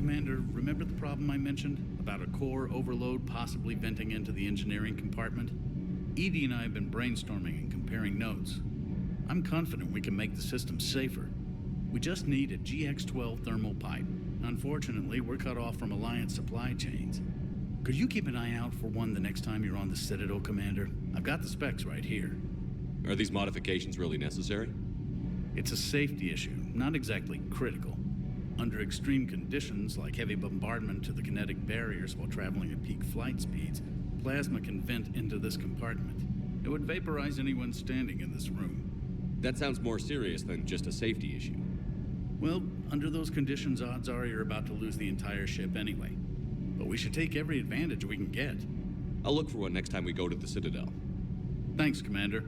Commander, remember the problem I mentioned about a core overload possibly venting into the engineering compartment? Edie and I have been brainstorming and comparing notes. I'm confident we can make the system safer. We just need a GX-12 thermal pipe. Unfortunately, we're cut off from Alliance supply chains. Could you keep an eye out for one the next time you're on the Citadel, Commander? I've got the specs right here. Are these modifications really necessary? It's a safety issue, not exactly critical. Under extreme conditions, like heavy bombardment to the kinetic barriers while traveling at peak flight speeds, plasma can vent into this compartment. It would vaporize anyone standing in this room. That sounds more serious than just a safety issue. Well, under those conditions, odds are you're about to lose the entire ship anyway. But we should take every advantage we can get. I'll look for one next time we go to the Citadel. Thanks, Commander.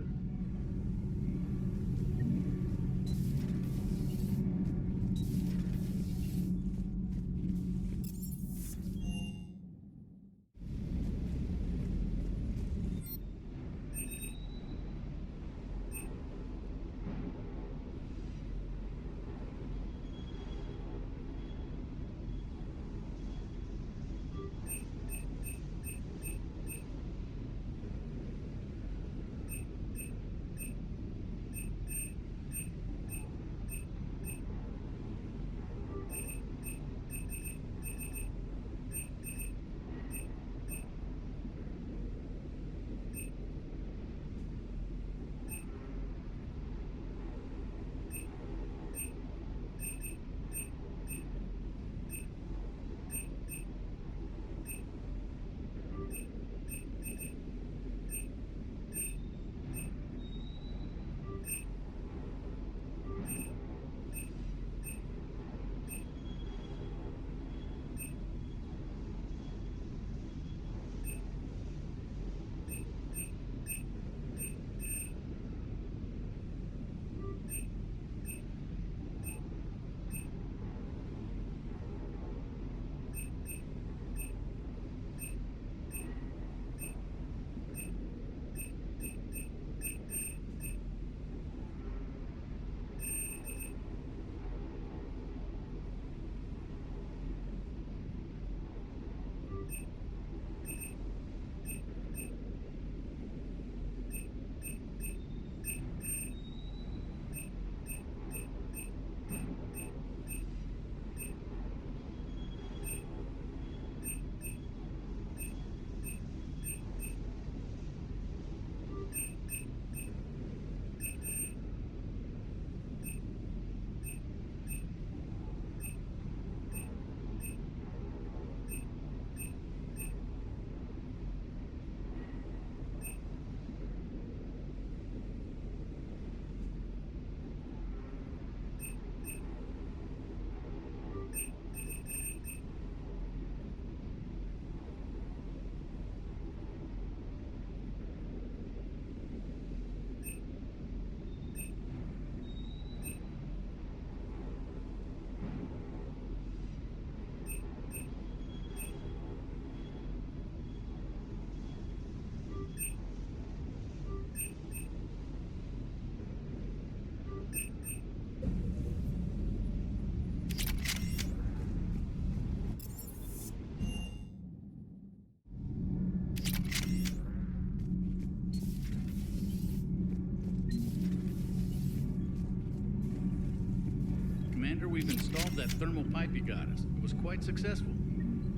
We've installed that thermal pipe you got us. It was quite successful.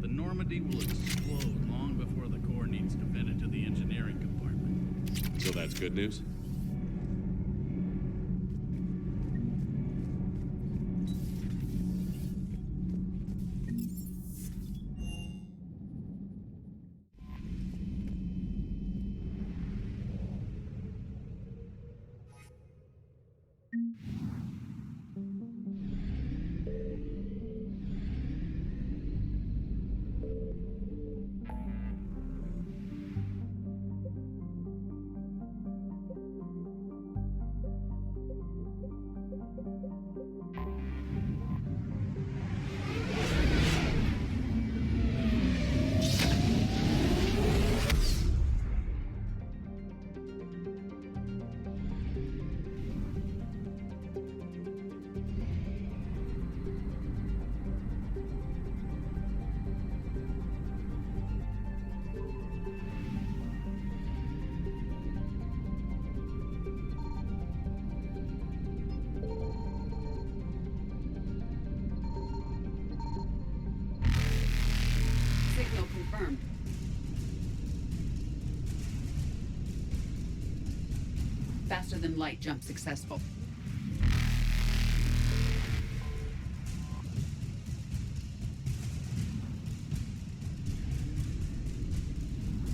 The Normandy will explode long before the core needs to vent into the engineering compartment. So that's good news? confirmed. Faster than light jump successful.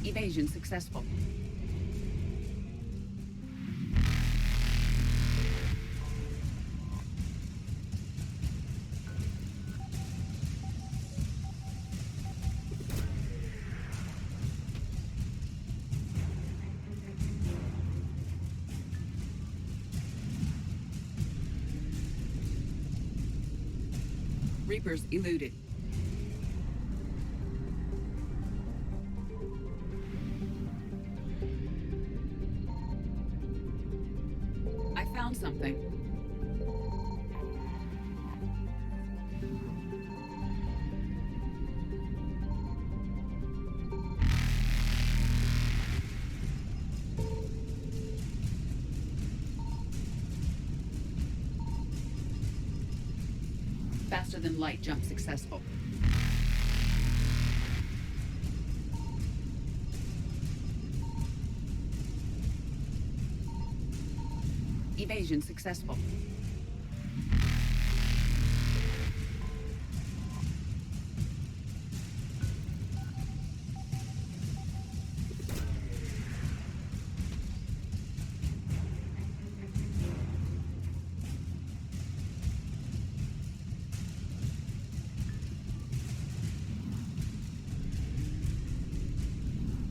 Evasion successful. Reapers eluded. I found something. Faster than light jump successful. Evasion successful.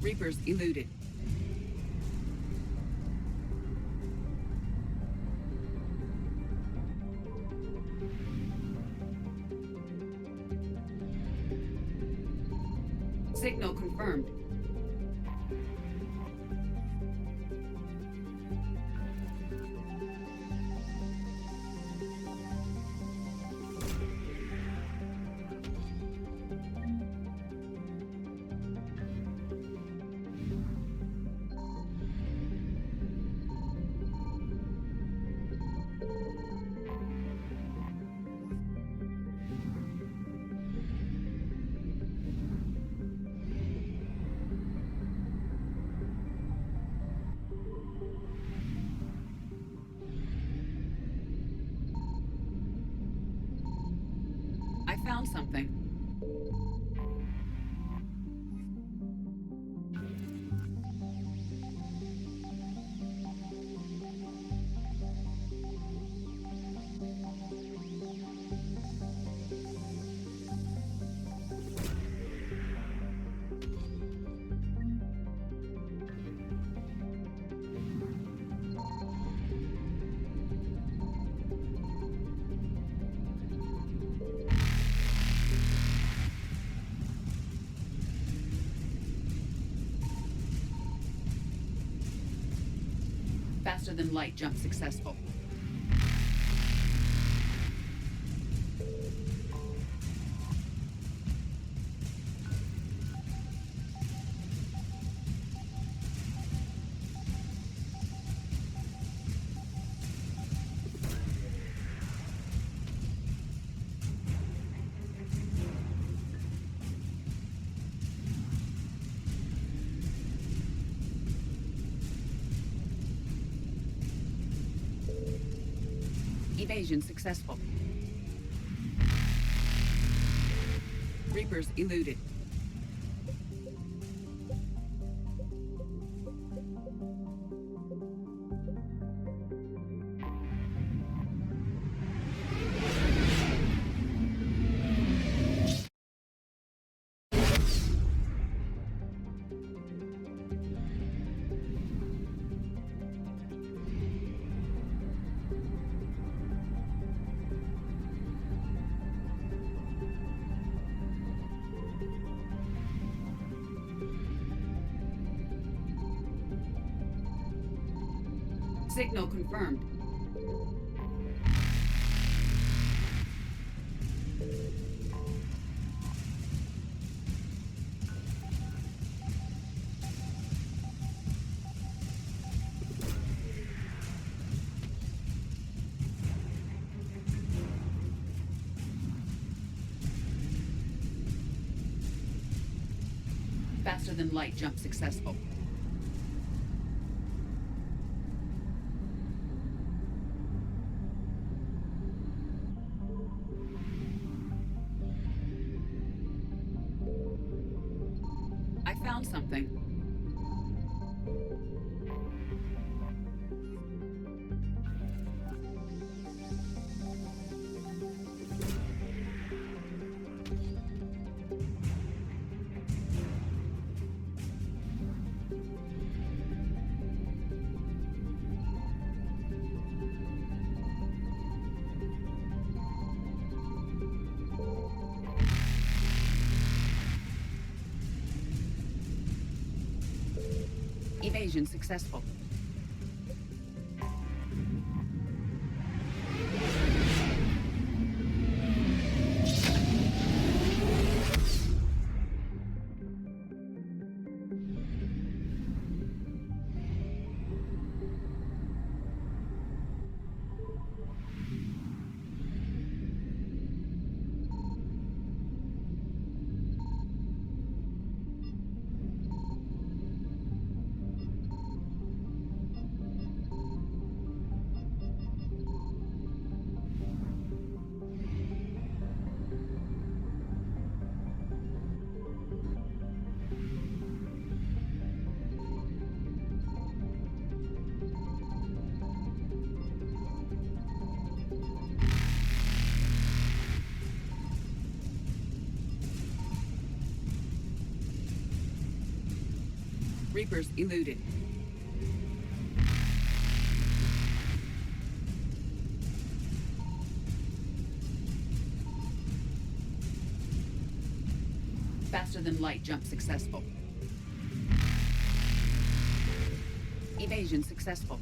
Reapers eluded. Signal confirmed. I found something. Faster than light jump successful. Evasion successful. Reapers eluded. Signal confirmed. Faster than light jump successful. I found something. Evasion successful. Reapers eluded. Faster than light jump successful. Evasion successful.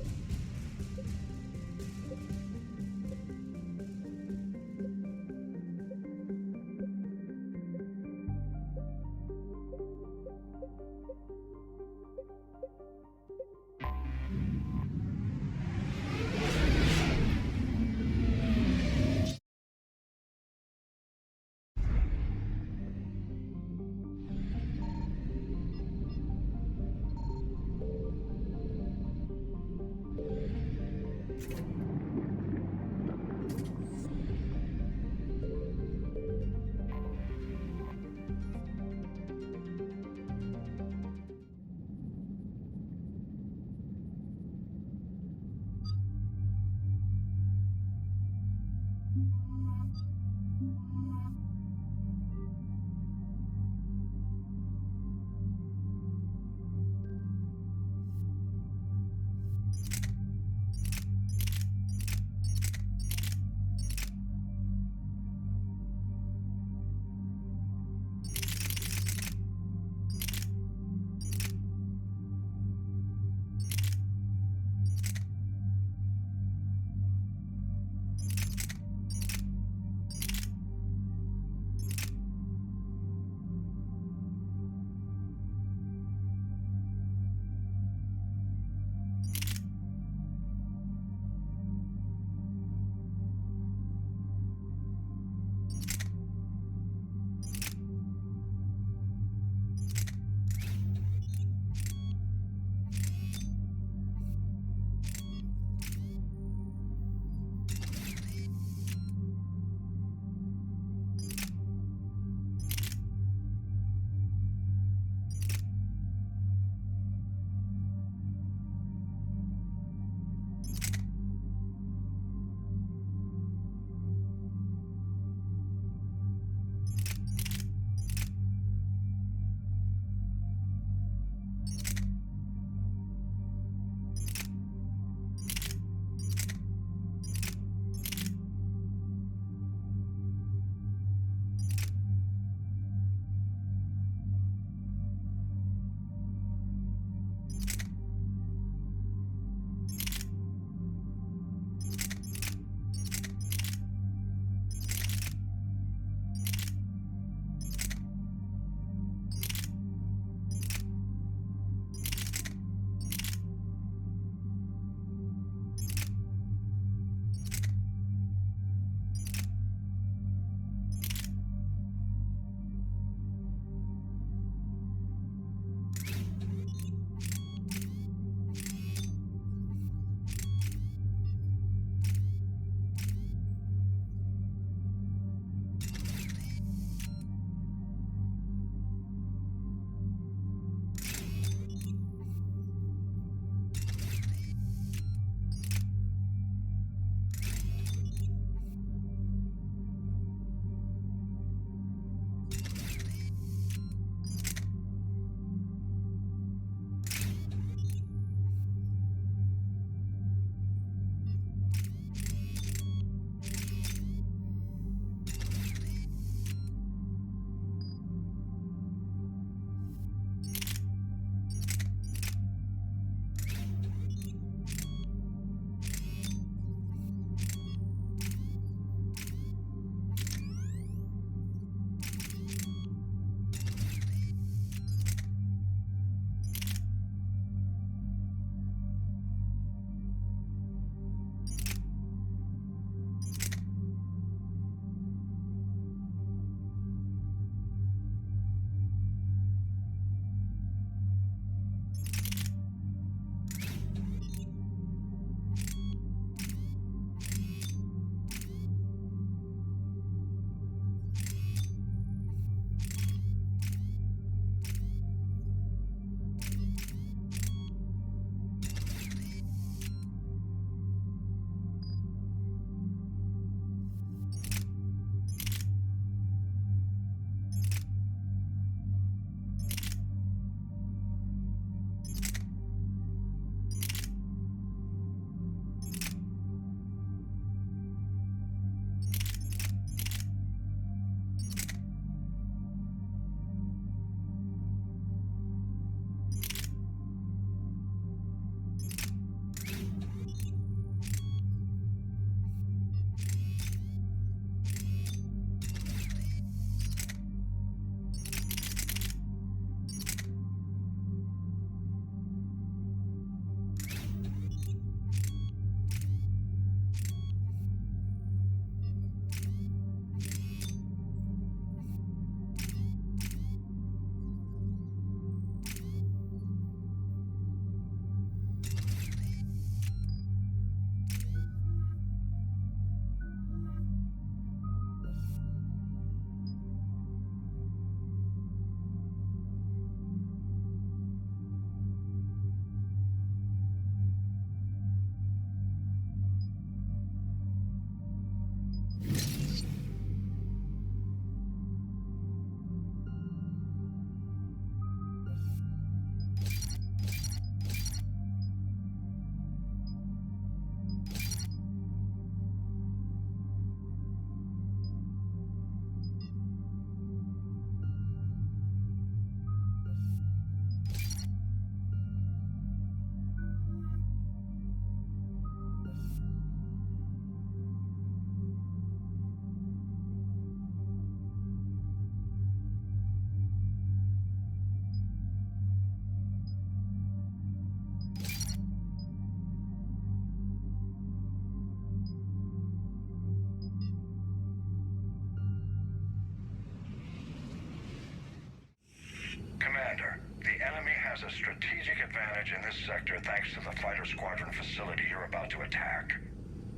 a strategic advantage in this sector thanks to the fighter squadron facility you're about to attack.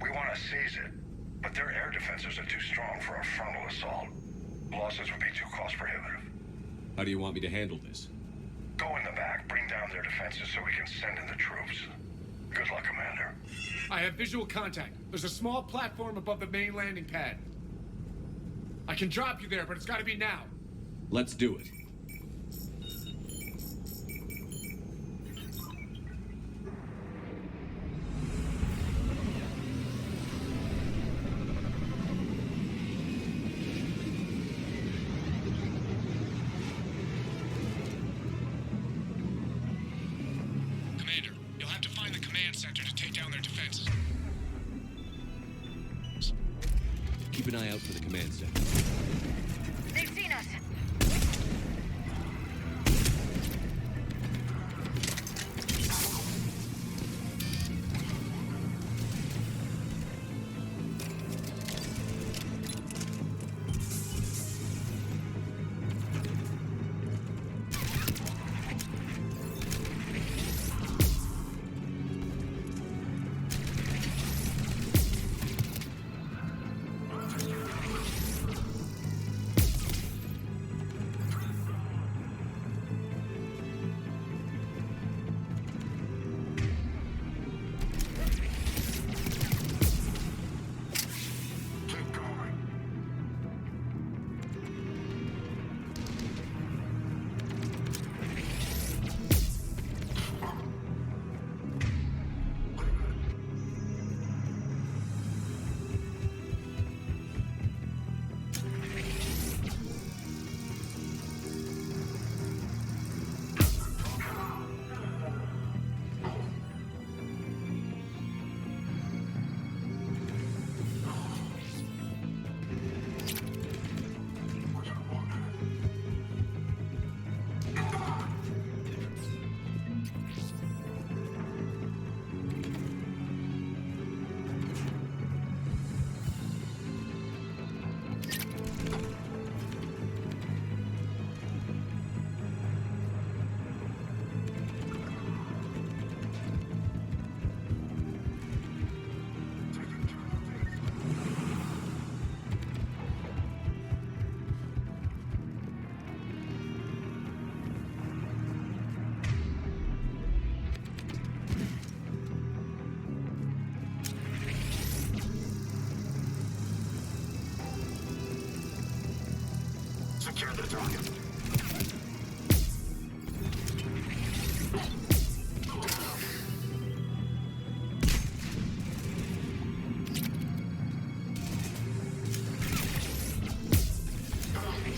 We want to seize it, but their air defenses are too strong for a frontal assault. Losses would be too cost prohibitive. How do you want me to handle this? Go in the back, bring down their defenses so we can send in the troops. Good luck, Commander. I have visual contact. There's a small platform above the main landing pad. I can drop you there, but it's gotta be now. Let's do it. Commander, you'll have to find the command center to take down their defenses. Keep an eye out for the command center. They've seen us. Keep going. Secure the target.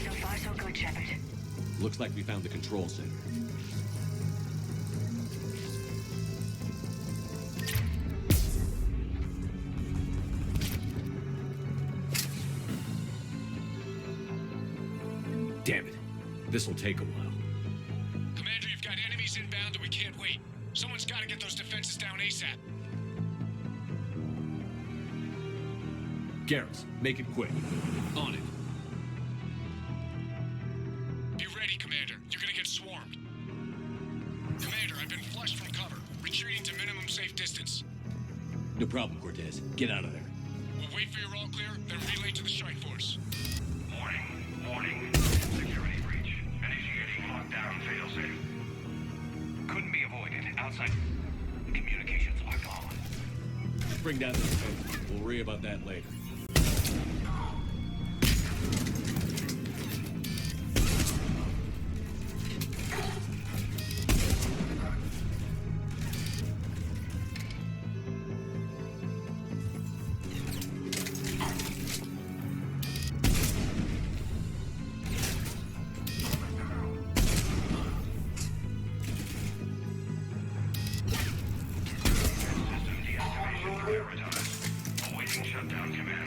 So far, so good, Shepard. Looks like we found the control center. Damn it. This'll take a while. Commander, you've got enemies inbound and we can't wait. Someone's gotta get those defenses down ASAP. Garrus, make it quick. On it. Be ready, Commander. You're gonna get swarmed. Commander, I've been flushed from cover. Retreating to minimum safe distance. No problem, Cortez. Get out of there. We'll wait for your all clear, then relay to the strike force. Warning. Security breach. Initiating lockdown failsafe. Couldn't be avoided. Outside communications are gone. Bring down the defense. We'll worry about that later. System deactivation prioritized. Awaiting shutdown command.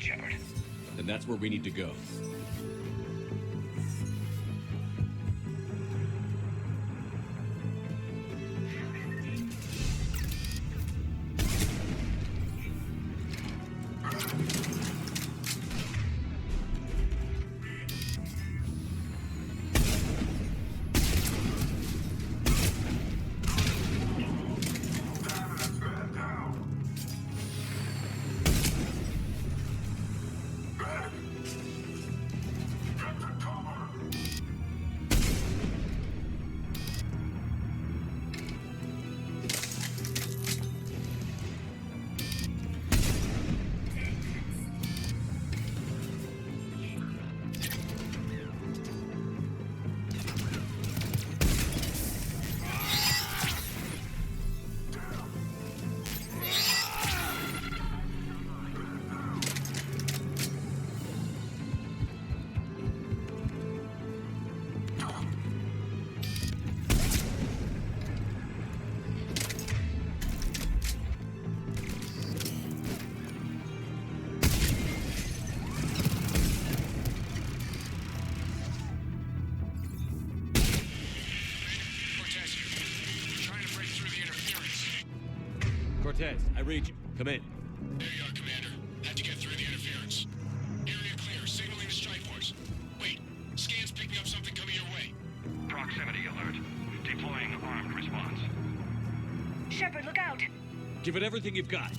understand, Shepard. And that's where we need to go. Cortez here. Trying to break through the interference. Cortez, I read you. Come in. There you are, Commander. Had to get through the interference. Area clear. Signaling the strike force. Wait. Scan's picking up something coming your way. Proximity alert. Deploying armed response. Shepard, look out! Give it everything you've got.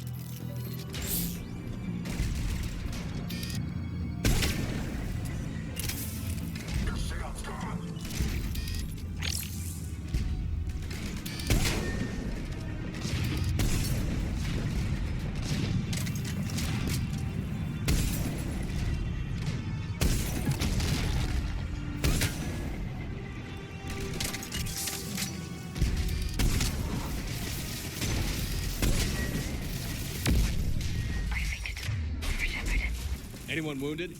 I think it's over, Shepard. Anyone wounded?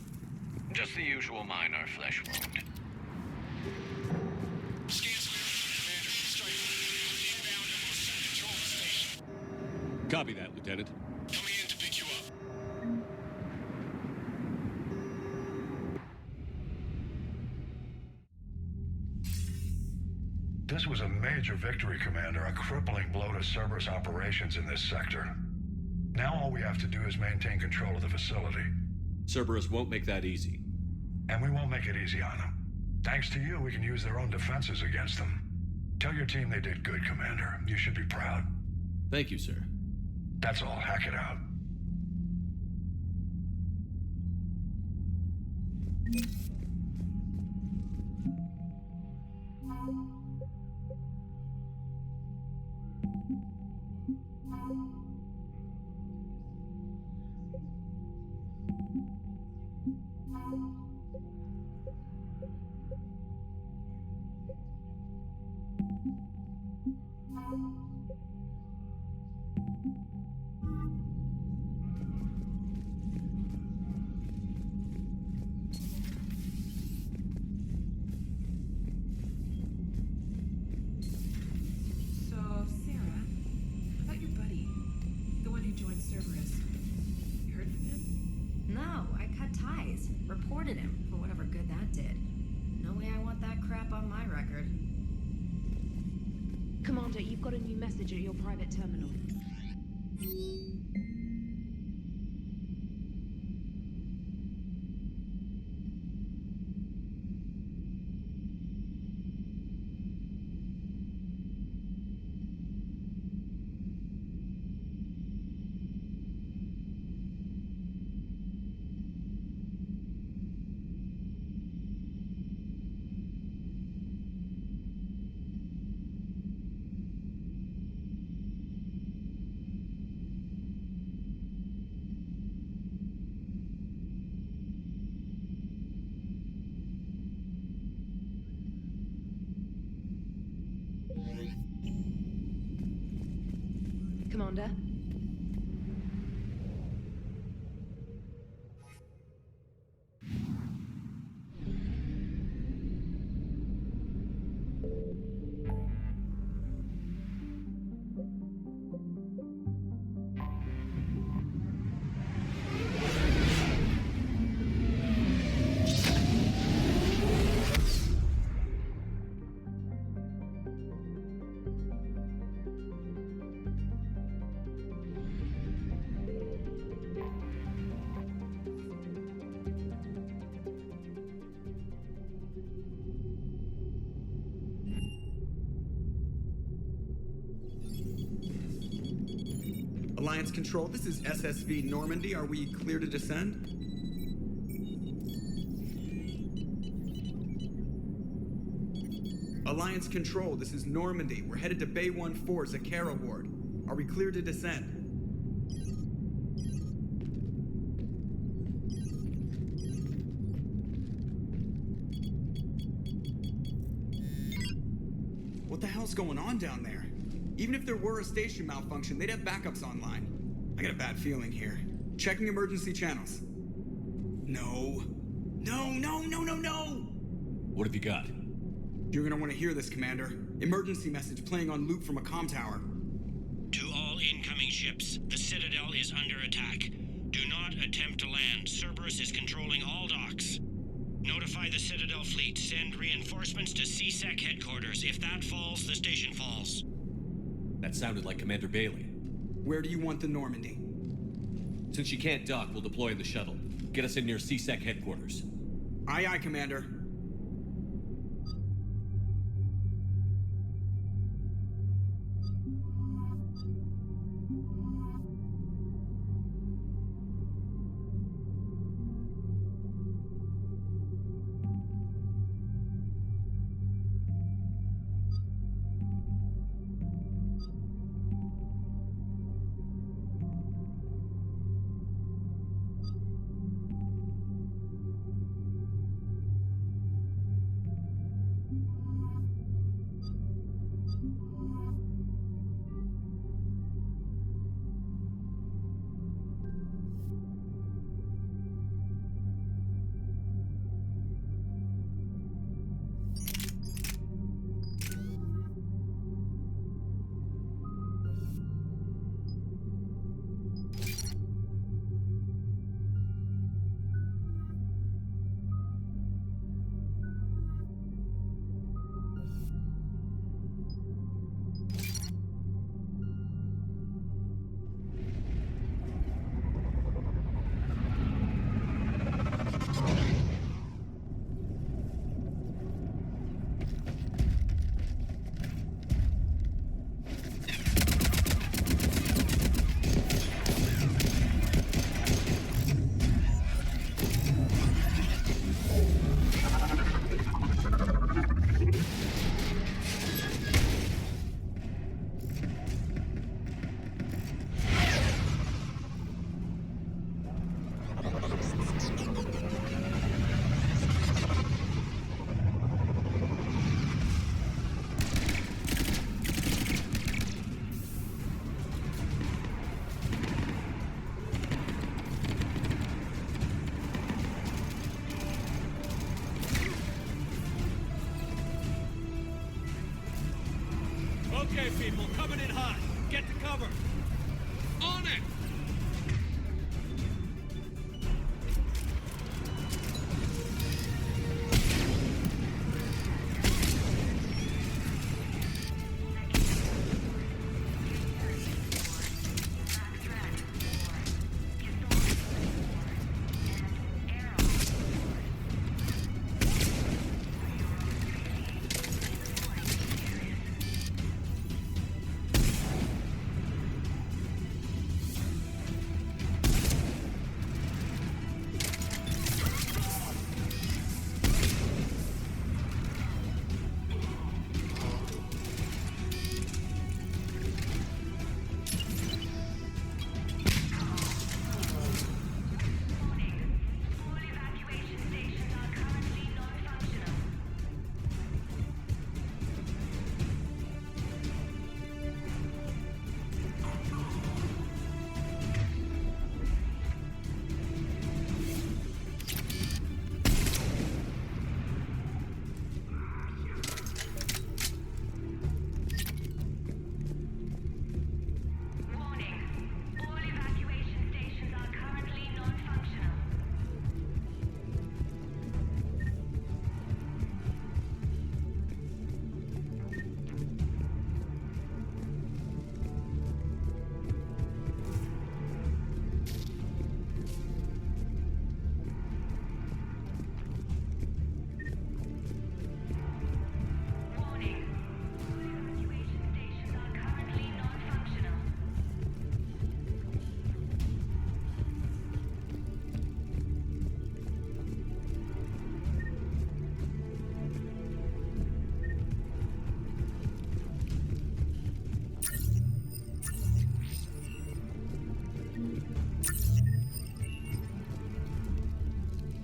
Just the usual minor flesh wound. Scan's clear. Commander. Strike force. Inbound and will send control to station. Copy that, Lieutenant. Coming in to pick you up. This was a major victory, Commander, a crippling blow to Cerberus operations in this sector. Now all we have to do is maintain control of the facility. Cerberus won't make that easy. And we won't make it easy on them. Thanks to you, we can use their own defenses against them. Tell your team they did good, Commander. You should be proud. Thank you, sir. That's all. Hack it out. So, Sarah, about your buddy, the one who joined Cerberus. You heard from him? No, I cut ties. Reported him for whatever good that did. No way I want that crap on my record. Commander, you've got a new message at your private terminal. Commander? Alliance Control, this is SSV Normandy. Are we clear to descend? Alliance Control, this is Normandy. We're headed to Bay 1-4, Zakara Ward. Are we clear to descend? What the hell's going on down there? Even if there were a station malfunction, they'd have backups online. I got a bad feeling here. Checking emergency channels. No. No! What have you got? You're gonna want to hear this, Commander. Emergency message playing on loop from a comm tower. To all incoming ships, the Citadel is under attack. Do not attempt to land. Cerberus is controlling all docks. Notify the Citadel fleet. Send reinforcements to CSEC headquarters. If that falls, the station falls. That sounded like Commander Bailey. Where do you want the Normandy? Since you can't dock, we'll deploy in the shuttle. Get us in near CSEC headquarters. Aye, Commander. Okay, people, coming in hot. Get to cover. On it!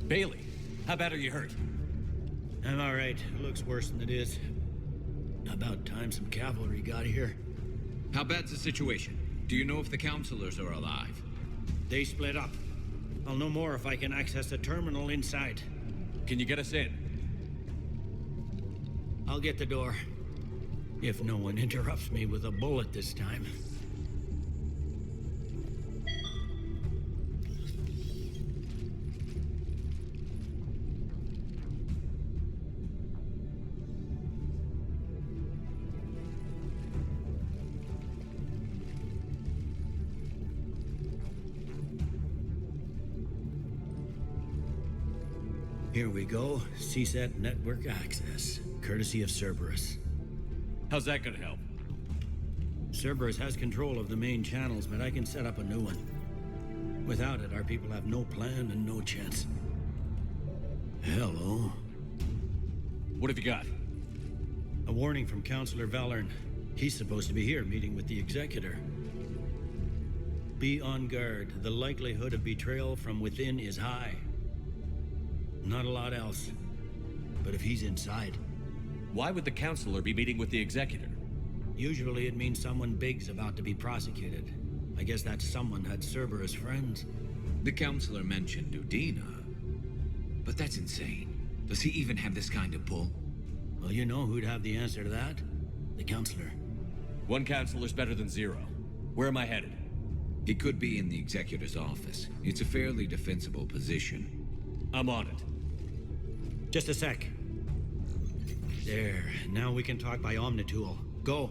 Bailey, how bad are you hurt? I'm alright. Looks worse than it is. About time some cavalry got here. How bad's the situation? Do you know if the counselors are alive? They split up. I'll know more if I can access the terminal inside. Can you get us in? I'll get the door. If no one interrupts me with a bullet this time. Here we go. CSAT network access, courtesy of Cerberus. How's that gonna help? Cerberus has control of the main channels, but I can set up a new one. Without it, our people have no plan and no chance. Hello. What have you got? A warning from Counselor Valern. He's supposed to be here meeting with the Executor. Be on guard. The likelihood of betrayal from within is high. Not a lot else. But if he's inside... Why would the Counselor be meeting with the Executor? Usually it means someone big's about to be prosecuted. I guess that someone had Cerberus friends. The Counselor mentioned Udina. But that's insane. Does he even have this kind of pull? Well, you know who'd have the answer to that? The Counselor. One Counselor's better than zero. Where am I headed? He could be in the Executor's office. It's a fairly defensible position. I'm on it. Just a sec. There. Now we can talk by Omnitool. Go.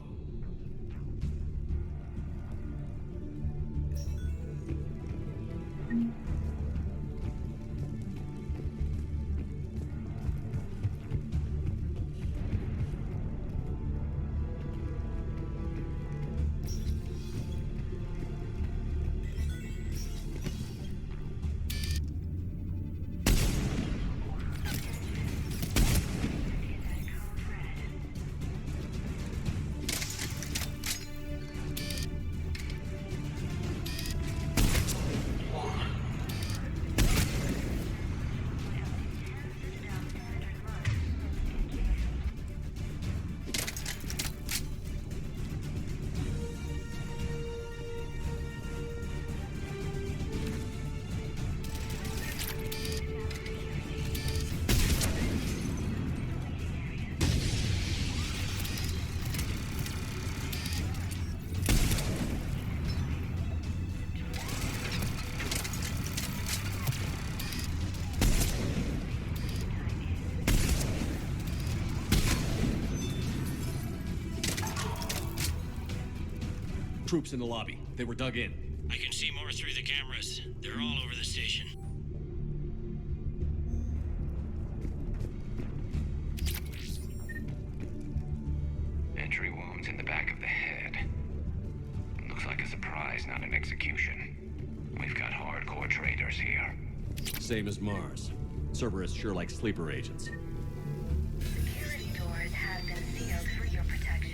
Troops in the lobby. They were dug in. I can see more through the cameras. They're all over the station. Entry wounds in the back of the head. Looks like a surprise, not an execution. We've got hardcore traitors here. Same as Mars. Cerberus sure likes sleeper agents. Security doors have been sealed for your protection.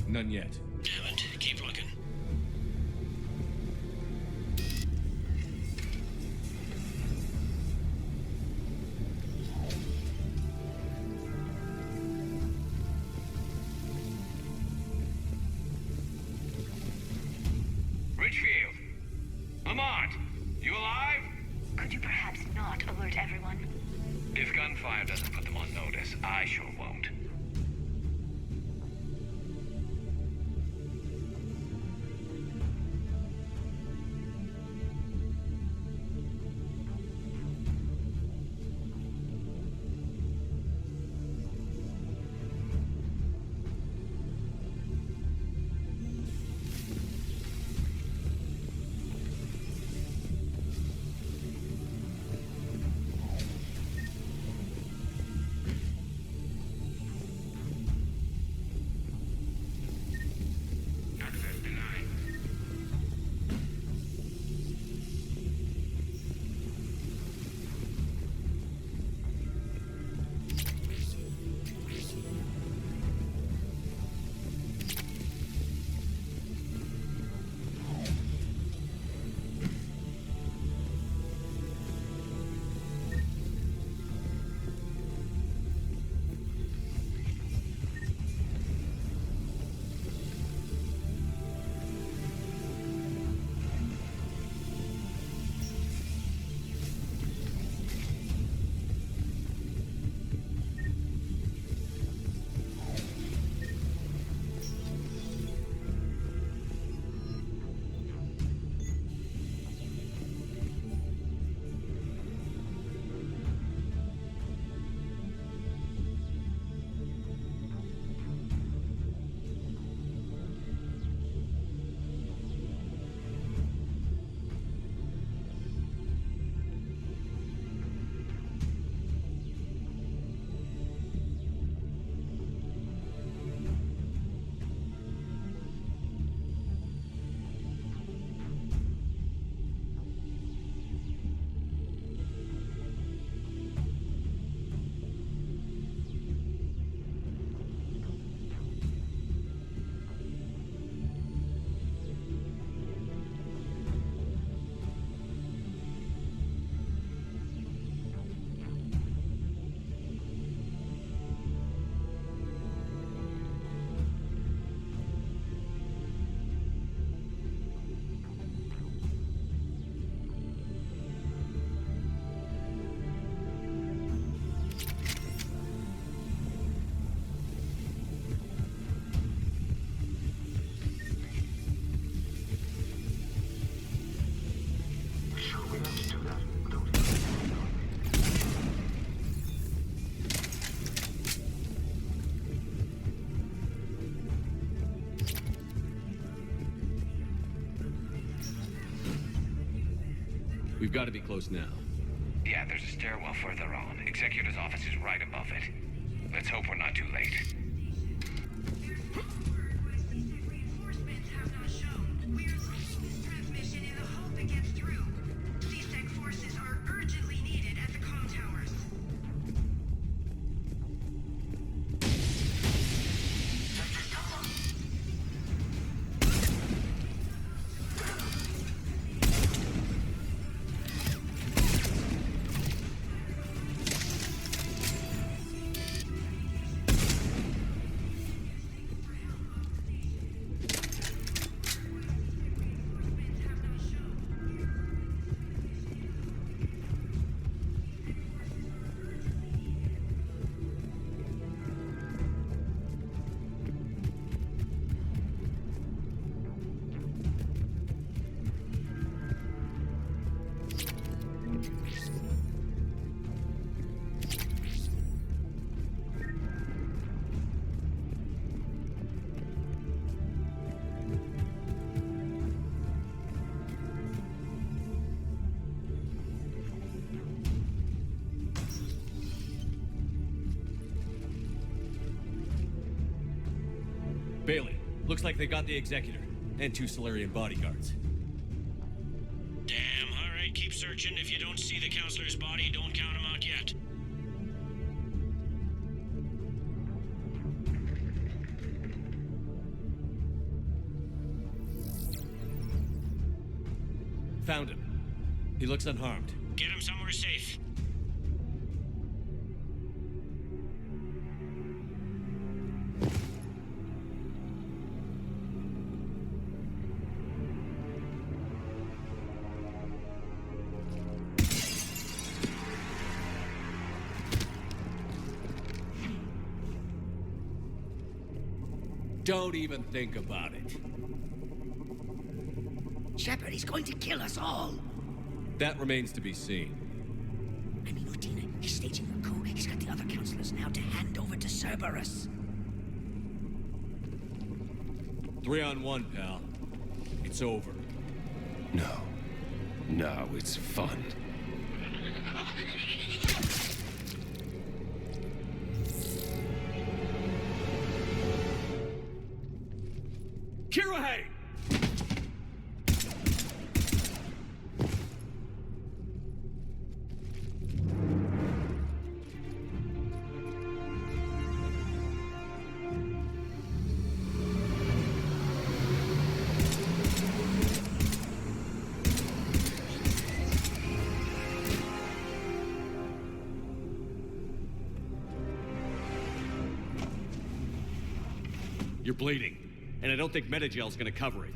None yet. Haven't. Keep looking. Richfield! Lamont! You alive? Could you perhaps not alert everyone? If gunfire doesn't put them on notice, I sure won't. We've got to be close now. Yeah, there's a stairwell further on. Executor's office is right above it. Let's hope we're not too late. Reinforcements have not shown. We are losing this transmission in the hope it gets through. CSEC forces are urgently needed at the comm towers. Bailey, looks like they got the Executor and 2 Solarian bodyguards. Damn, alright, keep searching. If you don't see the counselor's body, don't count him out yet. Found him. He looks unharmed. Get him somewhere safe. Don't even think about it. Shepard, he's going to kill us all. That remains to be seen. I mean, Udina, he's staging a coup. He's got the other counselors now to hand over to Cerberus. 3-on-1, pal. It's over. No, it's fun. Kirohe! You're bleeding, and I don't think Metagel's gonna cover it.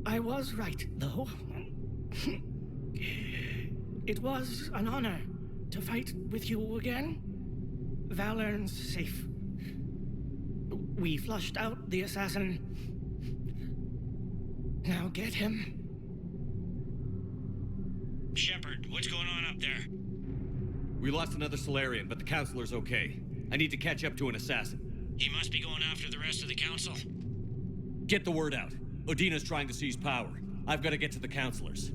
I was right, though. It was an honor to fight with you again. Valern's safe. We flushed out the assassin. Now get him. Shepard, what's going on up there? We lost another Solarian, but the Counselor's okay. I need to catch up to an assassin. He must be going after the rest of the Council. Get the word out. Odina's trying to seize power. I've got to get to the Counselors.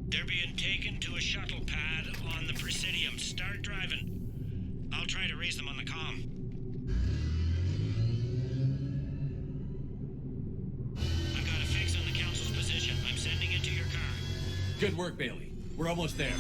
They're being taken to a shuttle pad on the Presidium. Start driving. I'll try to raise them on the comm. I've got a fix on the Council's position. I'm sending it to your car. Good work, Bailey. We're almost there.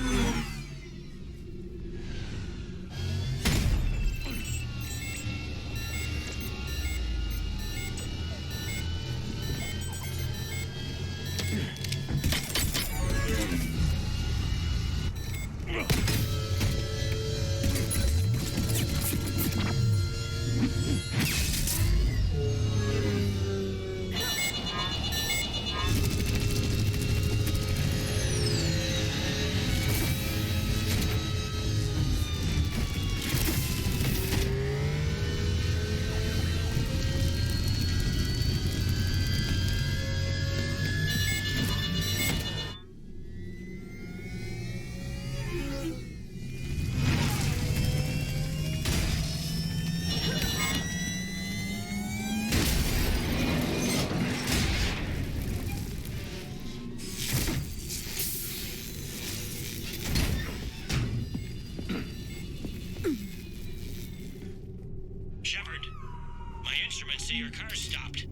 Your car's stopped.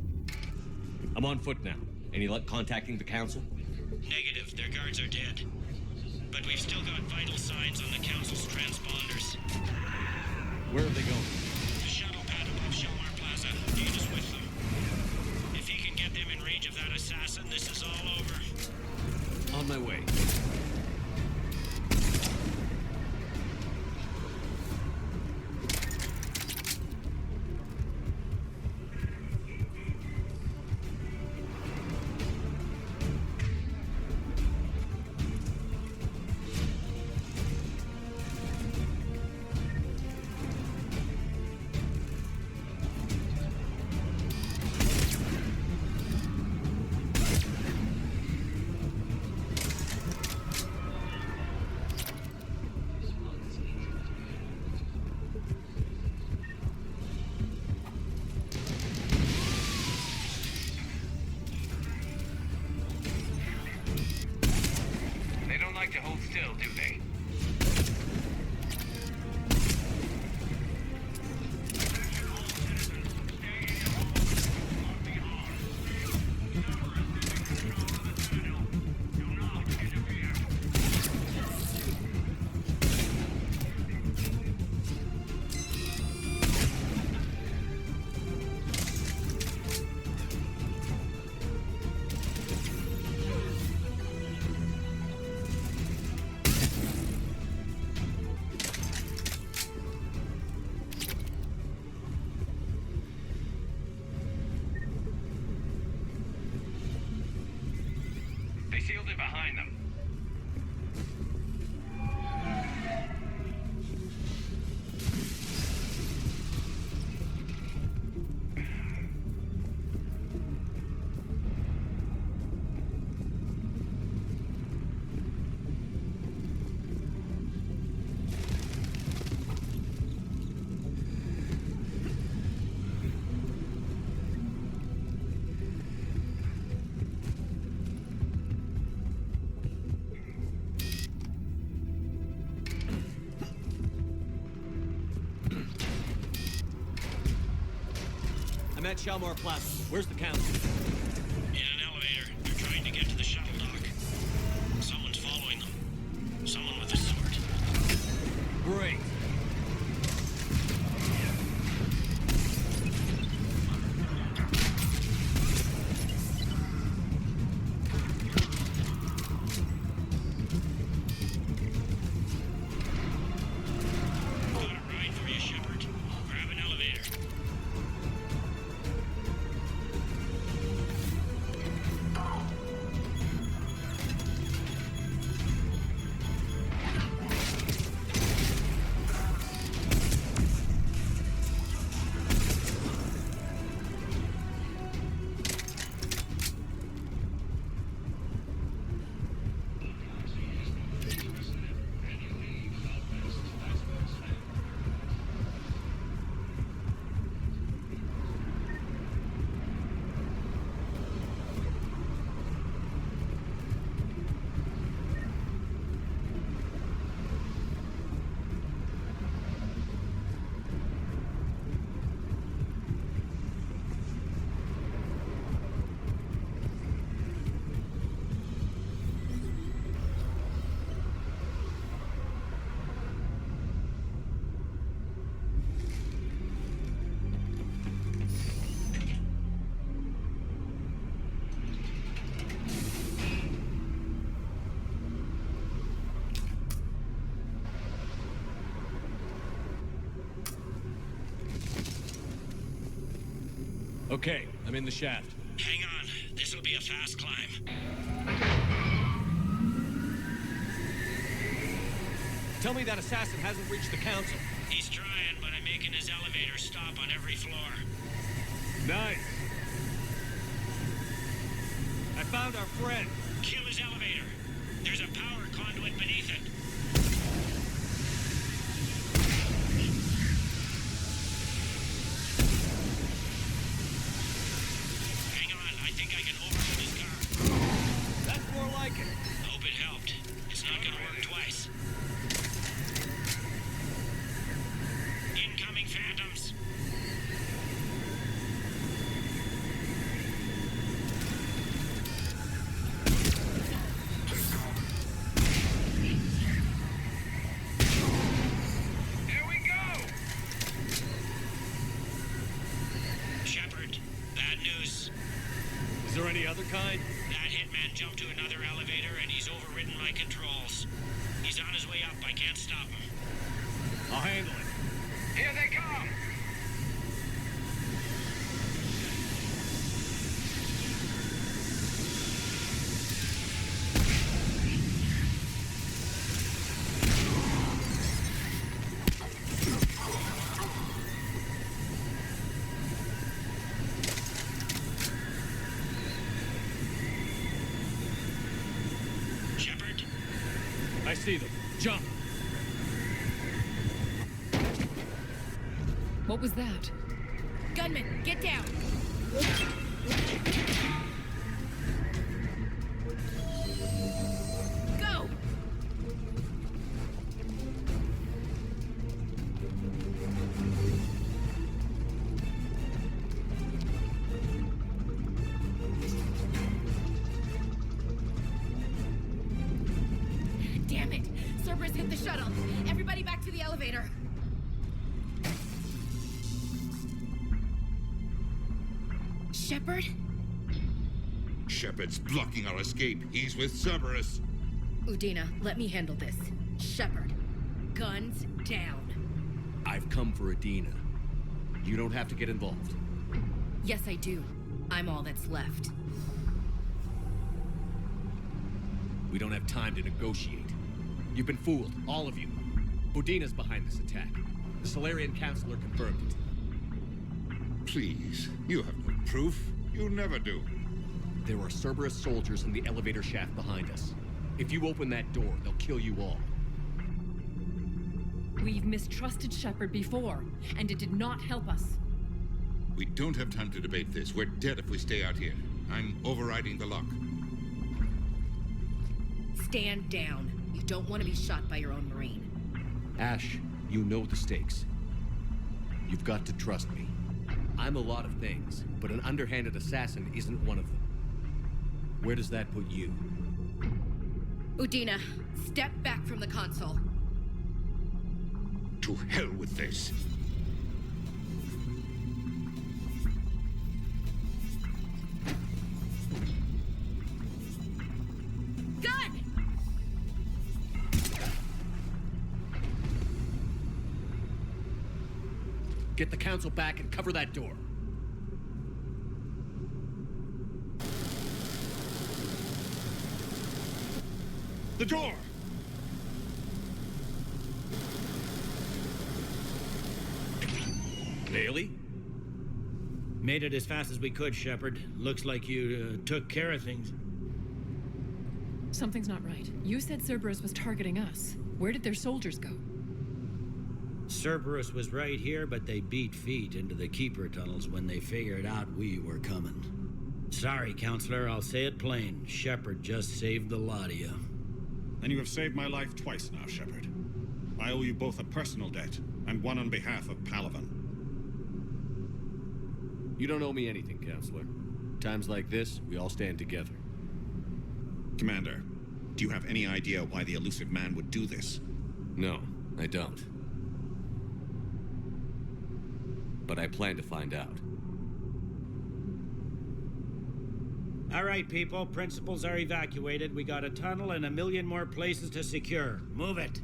I'm on foot now. Any luck contacting the Council? Negative. Their guards are dead. But we've still got vital signs on the Council's transponders. Where are they going? The shuttle pad above Shelmar Plaza. Dana's with them. If he can get them in range of that assassin, this is all over. On my way. shielded behind them. I'm at Shalmar Plaza. Where's the council? In an elevator. They're trying to get to the shuttle dock. Someone's following them. Someone with a sword. Great. Got a ride for you, Shepard. Grab an elevator. Okay, I'm in the shaft. Hang on. This'll be a fast climb. Tell me that assassin hasn't reached the council. He's trying, but I'm making his elevator stop on every floor. Nice. I found our friend. Kill his elevator. There's a power conduit beneath it. Hang on, I think I can overload his car. That's more like it. Hope it helped. It's not gonna work twice. Incoming phantoms. Here we go! Shepard, bad news. Is there any other kind? That hitman jumped to another elevator and he's overridden my controls. He's on his way up. I can't stop him. I'll handle it. Here they come! Shepard, I see them. Jump. What was that? Gunman, get down! Go! Damn it! Cerberus hit the shuttle. Everybody back to the elevator. Shepard? Shepard's blocking our escape. He's with Cerberus. Udina, let me handle this. Shepard, guns down. I've come for Adina. You don't have to get involved. Yes, I do. I'm all that's left. We don't have time to negotiate. You've been fooled, all of you. Udina's behind this attack. The Solarian Councilor confirmed it. Please, you have no proof. You never do. There are Cerberus soldiers in the elevator shaft behind us. If you open that door, they'll kill you all. We've mistrusted Shepard before, and it did not help us. We don't have time to debate this. We're dead if we stay out here. I'm overriding the lock. Stand down. You don't want to be shot by your own Marine. Ash, you know the stakes. You've got to trust me. I'm a lot of things, but an underhanded assassin isn't one of them. Where does that put you? Udina, step back from the console. To hell with this. Gun! Get the council back and cover that door. The door! Bailey? Made it as fast as we could, Shepard. Looks like you took care of things. Something's not right. You said Cerberus was targeting us. Where did their soldiers go? Cerberus was right here, but they beat feet into the Keeper tunnels when they figured out we were coming. Sorry, Counselor, I'll say it plain. Shepard just saved the lot of you. And you have saved my life twice now, Shepard. I owe you both a personal debt, and one on behalf of Palaven. You don't owe me anything, Counselor. Times like this, we all stand together. Commander, do you have any idea why the elusive man would do this? No, I don't. But I plan to find out. All right, people. Principals are evacuated. We got a tunnel and 1 million more places to secure. Move it.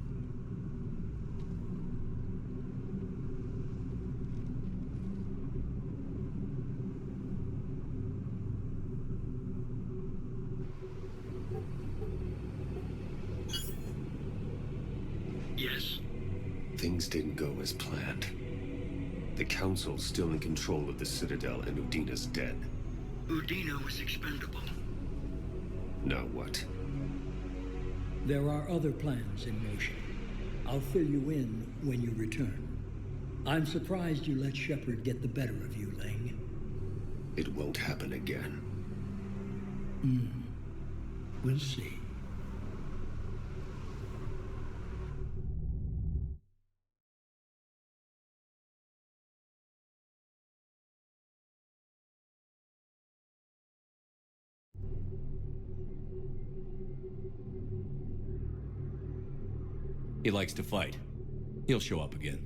Yes? Things didn't go as planned. The Council's still in control of the Citadel and Udina's dead. Udina was expendable. Now what? There are other plans in motion. I'll fill you in when you return. I'm surprised you let Shepard get the better of you, Ling. It won't happen again. We'll see. He likes to fight. He'll show up again.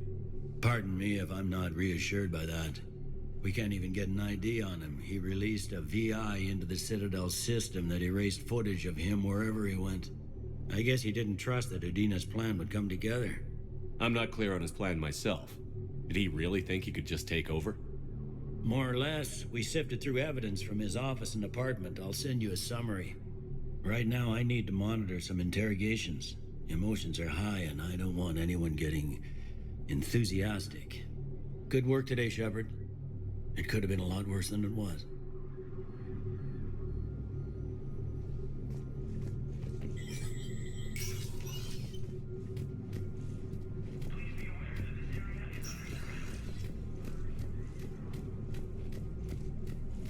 Pardon me if I'm not reassured by that. We can't even get an ID on him. He released a VI into the Citadel system that erased footage of him wherever he went. I guess he didn't trust that Udina's plan would come together. I'm not clear on his plan myself. Did he really think he could just take over? More or less. We sifted through evidence from his office and apartment. I'll send you a summary. Right now, I need to monitor some interrogations. Emotions are high, and I don't want anyone getting enthusiastic. Good work today, Shepard. It could have been a lot worse than it was.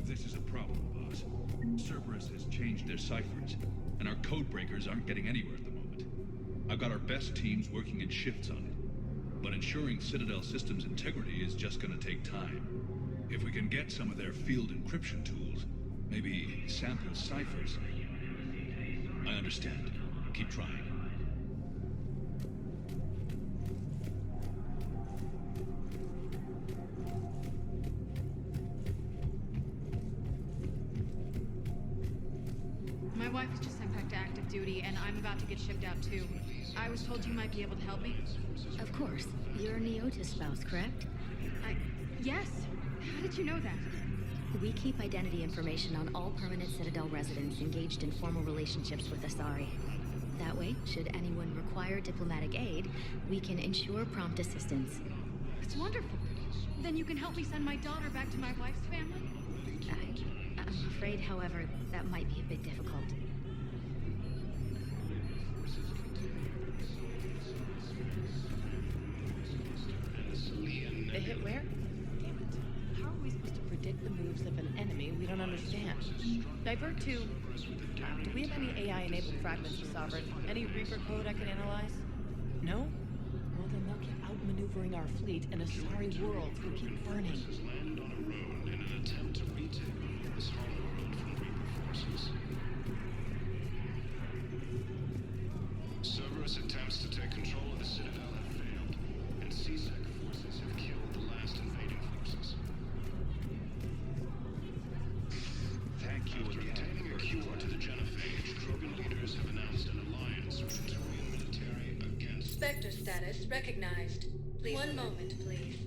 This is a problem, boss. Cerberus has changed their ciphers, and our codebreakers aren't getting anywhere at the moment. I've got our best teams working in shifts on it, but ensuring Citadel systems integrity is just gonna take time. If we can get some of their field encryption tools, maybe sample ciphers. I understand. Keep trying. My wife was just sent back to active duty, and I'm about to get shipped out too. I was told you might be able to help me. Of course. You're a Neotis spouse, correct? Yes. How did you know that? We keep identity information on all permanent Citadel residents engaged in formal relationships with Asari. That way, should anyone require diplomatic aid, we can ensure prompt assistance. It's wonderful. Then you can help me send my daughter back to my wife's family? I'm afraid, however, that might be a bit difficult. They hit where? Damn it. How are we supposed to predict the moves of an enemy we don't understand? Divert to... do we have any AI-enabled fragments of Sovereign? Any Reaper code I can analyze? No? Well, then they'll keep outmaneuvering our fleet and Asari worlds will keep burning. Land on a road in an attempt to retake this home world from Reaper forces. Cerberus attempts to take control of the Citadel have failed, and CSEC forces have killed the last invading forces. Thank you After again. obtaining a cure to the genophage, Krogan leaders have announced an alliance with the Turian military against... Spectre status recognized. Please. One moment, please.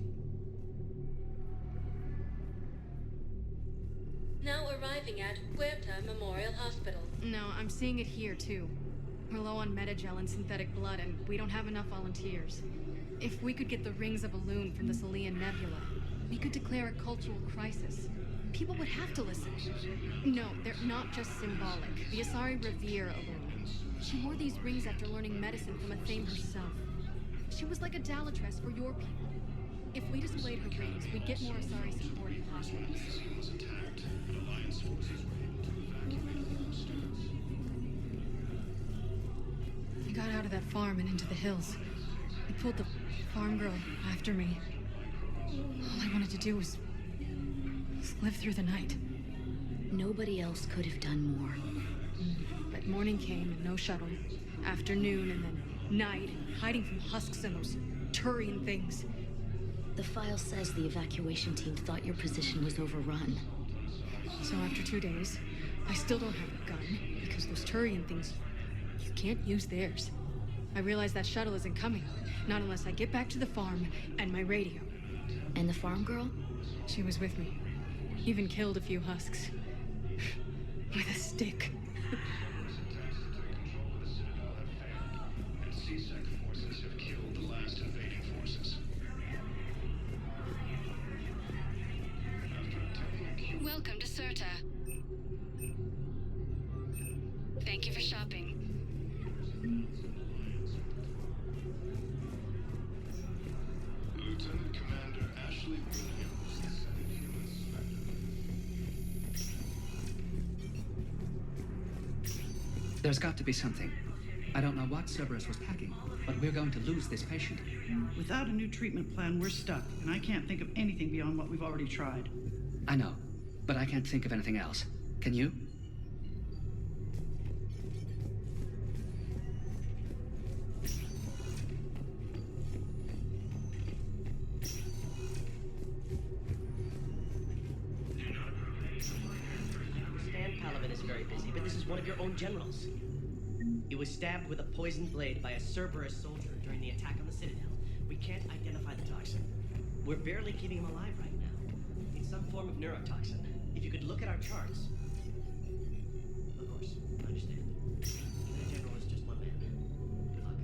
Now arriving at Huerta Memorial Hospital. No, I'm seeing it here, too. We're low on metagel and synthetic blood, and we don't have enough volunteers. If we could get the rings of Elune from the Salian Nebula, we could declare a cultural crisis. People would have to listen. No, they're not just symbolic. The Asari revere Elune. She wore these rings after learning medicine from Athame herself. She was like a Dalatress for your people. If we displayed her rings, we'd get more Asari support in hospitals. was attacked, and Alliance forces were able to evacuate the hostages. I got out of that farm and into the hills. I pulled the farm girl after me. All I wanted to do was live through the night. Nobody else could have done more. But morning came and no shuttle. Afternoon and then night, hiding from husks and those Turian things. The file says the evacuation team thought your position was overrun. So after 2 days, I still don't have a gun, because those Turian things, you can't use theirs. I realize that shuttle isn't coming, not unless I get back to the farm and my radio. And the farm girl? She was with me. Even killed a few husks. With a stick. And CSEC forces have killed the last invading forces. After obtaining a cure... Welcome to Serta. Thank you for shopping. Lieutenant Commander Ashley Williams, the second human Spectre. There's got to be something. I don't know what Cerberus was packing, but we're going to lose this patient. Without a new treatment plan, we're stuck, and I can't think of anything beyond what we've already tried. I know, but I can't think of anything else. Can you? Stan Palavin is very busy, but this is one of your own generals. He was stabbed with a poisoned blade by a Cerberus soldier during the attack on the Citadel. We can't identify the toxin. We're barely keeping him alive right now. It's some form of neurotoxin. If you could look at our charts. Of course, I understand. Even a general is just one man. Good luck.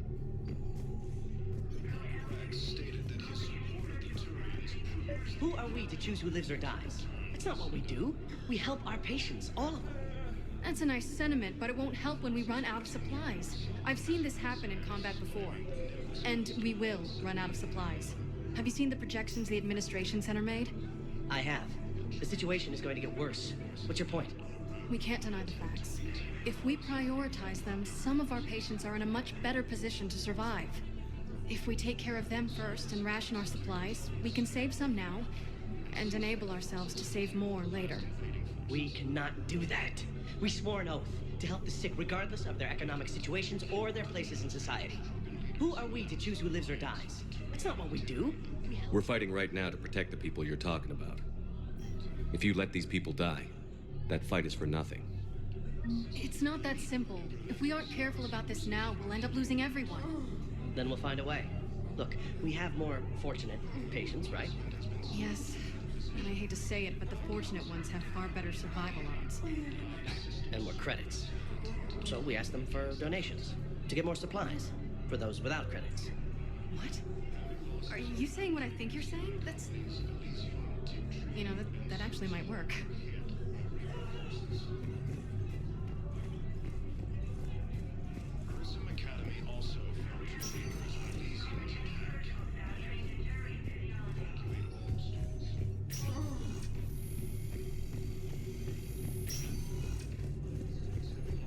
Rex stated that his support of the Turians proves... Who are we to choose who lives or dies? That's not what we do. We help our patients, all of them. That's a nice sentiment, but it won't help when we run out of supplies. I've seen this happen in combat before. And we will run out of supplies. Have you seen the projections the administration center made? I have. The situation is going to get worse. What's your point? We can't deny the facts. If we prioritize them, some of our patients are in a much better position to survive. If we take care of them first and ration our supplies, we can save some now and enable ourselves to save more later. We cannot do that. We swore an oath to help the sick regardless of their economic situations or their places in society. Who are we to choose who lives or dies? That's not what we do. We're fighting right now to protect the people you're talking about. If you let these people die, that fight is for nothing. It's not that simple. If we aren't careful about this now, we'll end up losing everyone. Then we'll find a way. Look, we have more fortunate patients, right? Yes, And I hate to say it, but the fortunate ones have far better survival odds. And we're credits. So we asked them for donations to get more supplies for those without credits. What? Are you saying what I think you're saying? That's... You know, that actually might work. Prism Academy also found retrievers are easy to track.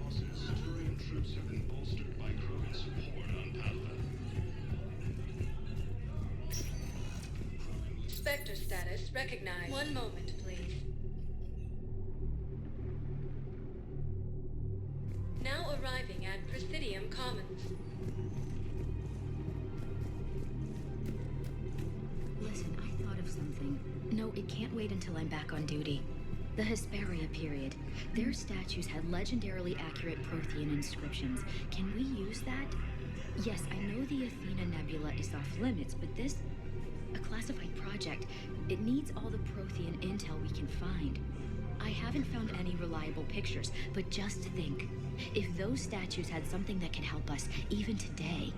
Losses. Turian troops have been bolstered by Krogan support on Padua. Spectre status recognized. One moment, please. Now arriving at Presidium Commons. Listen, I thought of something. No, it can't wait until I'm back on duty. The Hesperia period. Their statues had legendarily accurate Prothean inscriptions. Can we use that? Yes, I know the Athena Nebula is off limits, but this... a classified project. It needs all the Prothean intel we can find. I haven't found any reliable pictures, but just think. If those statues had something that can help us, even today...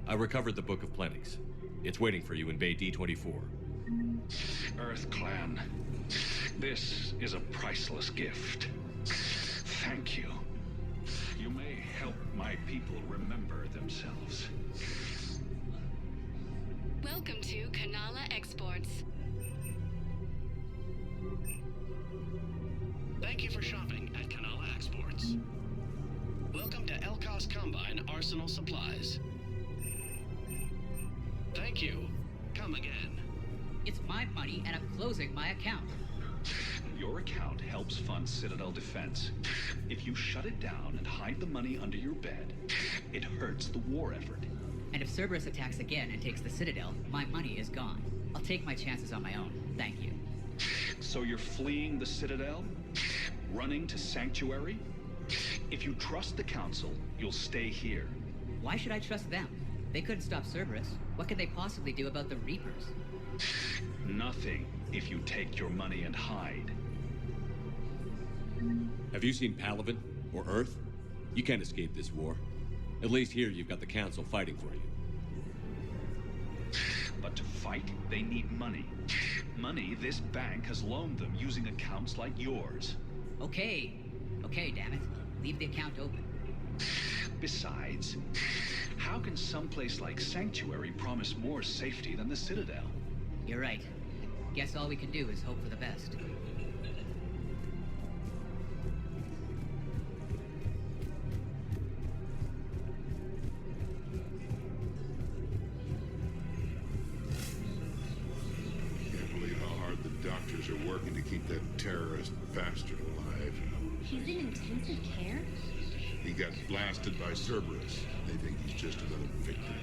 I recovered the Book of Plenties. It's waiting for you in Bay D24. Earth Clan, this is a priceless gift. Thank you. You may help my people remember themselves. Welcome to Kanala Exports. Thank you for shopping at Kanala Exports. Welcome to Elkos Combine Arsenal Supplies. Thank you. Come again. It's my money, and I'm closing my account. Your account helps fund Citadel defense. If you shut it down and hide the money under your bed, it hurts the war effort. And if Cerberus attacks again and takes the Citadel, my money is gone. I'll take my chances on my own. Thank you. So you're fleeing the Citadel? Running to Sanctuary? If you trust the Council, you'll stay here. Why should I trust them? They couldn't stop Cerberus. What could they possibly do about the Reapers? Nothing if you take your money and hide. Have you seen Palaven or Earth? You can't escape this war. At least here you've got the Council fighting for you. But to fight, they need money. Money this bank has loaned them using accounts like yours. Okay, damn it. Leave the account open. Besides, how can someplace like Sanctuary promise more safety than the Citadel? You're right. Guess all we can do is hope for the best. Can't believe how hard the doctors are working to keep that terrorist bastard alive. He's in intensive care? He got blasted by Cerberus. They think he's just another victim.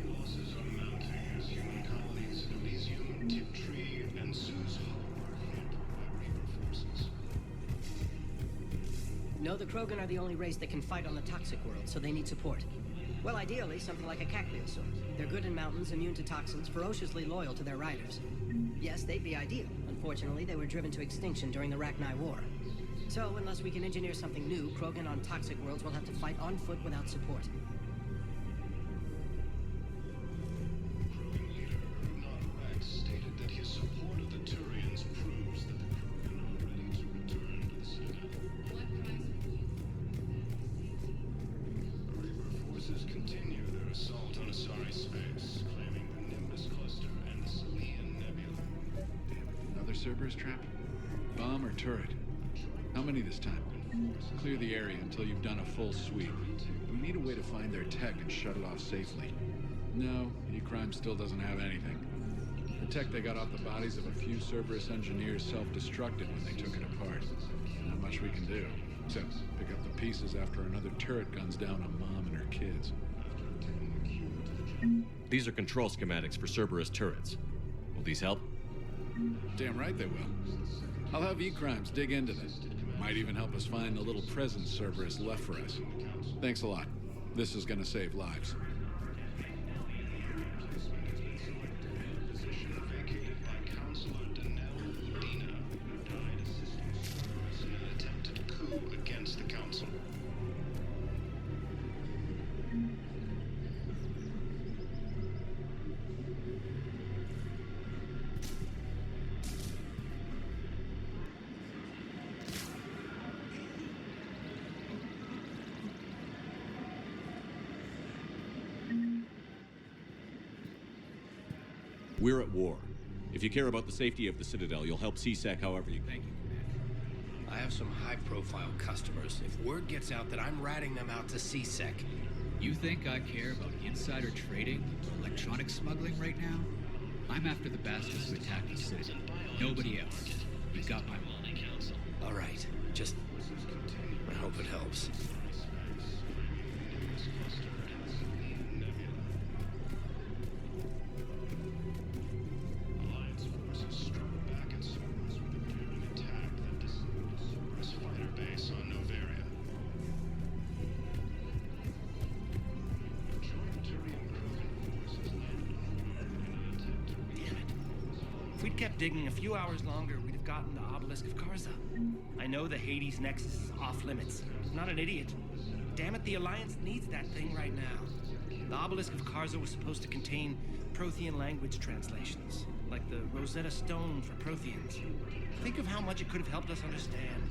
Losses are mounting as human colonies in Elysium, Tiptree, and Sue's Hollow are hit by Reaper forces. No, the Krogan are the only race that can fight on the toxic world, so they need support. Well, ideally, something like a Cacleo sort. They're good in mountains, immune to toxins, ferociously loyal to their riders. Yes, they'd be ideal. Unfortunately, they were driven to extinction during the Rachni War. So, unless we can engineer something new, Krogan on toxic worlds will have to fight on foot without support. Krogan leader Ernod Rex stated that his support of the Turians proves that the Krogan are ready to return to the Citadel. The Reaper forces continue their assault on Asari space, claiming the Nimbus cluster and the Salian Nebula. Another Cerberus trap? Bomb or turret? How many this time? Clear the area until you've done a full sweep. We need a way to find their tech and shut it off safely. No, E-Crime still doesn't have anything. The tech they got off the bodies of a few Cerberus engineers self-destructed when they took it apart. Not much we can do, except pick up the pieces after another turret guns down on Mom and her kids. These are control schematics for Cerberus turrets. Will these help? Damn right they will. I'll have E-Crimes dig into this. Might even help us find the little presents Cerberus left for us. Thanks a lot. This is gonna save lives. Against the council. We're at war. If you care about the safety of the Citadel, you'll help CSEC however you can. Thank you, Commander. I have some high-profile customers. If word gets out that I'm ratting them out to CSEC... You think I care about insider trading or electronic smuggling right now? I'm after the bastards who attacked the Citadel. Nobody else. You got my money. All right. Just... I hope it helps. Digging a few hours longer, we'd have gotten the Obelisk of Karza. I know the Hades Nexus is off limits. I'm not an idiot. Damn it, the Alliance needs that thing right now. The Obelisk of Karza was supposed to contain Prothean language translations, like the Rosetta Stone for Protheans. Think of how much it could have helped us understand.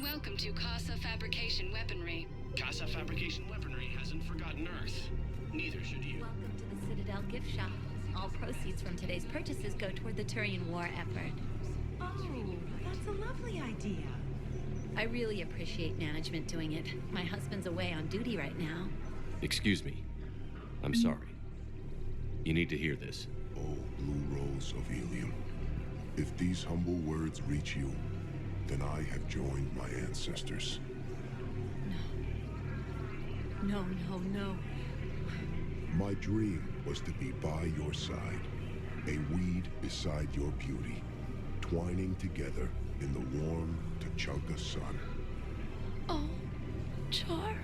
Welcome to Casa Fabrication Weaponry. Casa Fabrication Weaponry hasn't forgotten Earth. Neither should you. Welcome to the Citadel gift shop. All proceeds from today's purchases go toward the Turian war effort. Oh, that's a lovely idea. I really appreciate management doing it. My husband's away on duty right now. Excuse me. I'm sorry. You need to hear this. Oh, Blue Rose of Helium. If these humble words reach you, then I have joined my ancestors. No. My dream was to be by your side, a weed beside your beauty, twining together in the warm Tachanka sun. Oh, Char.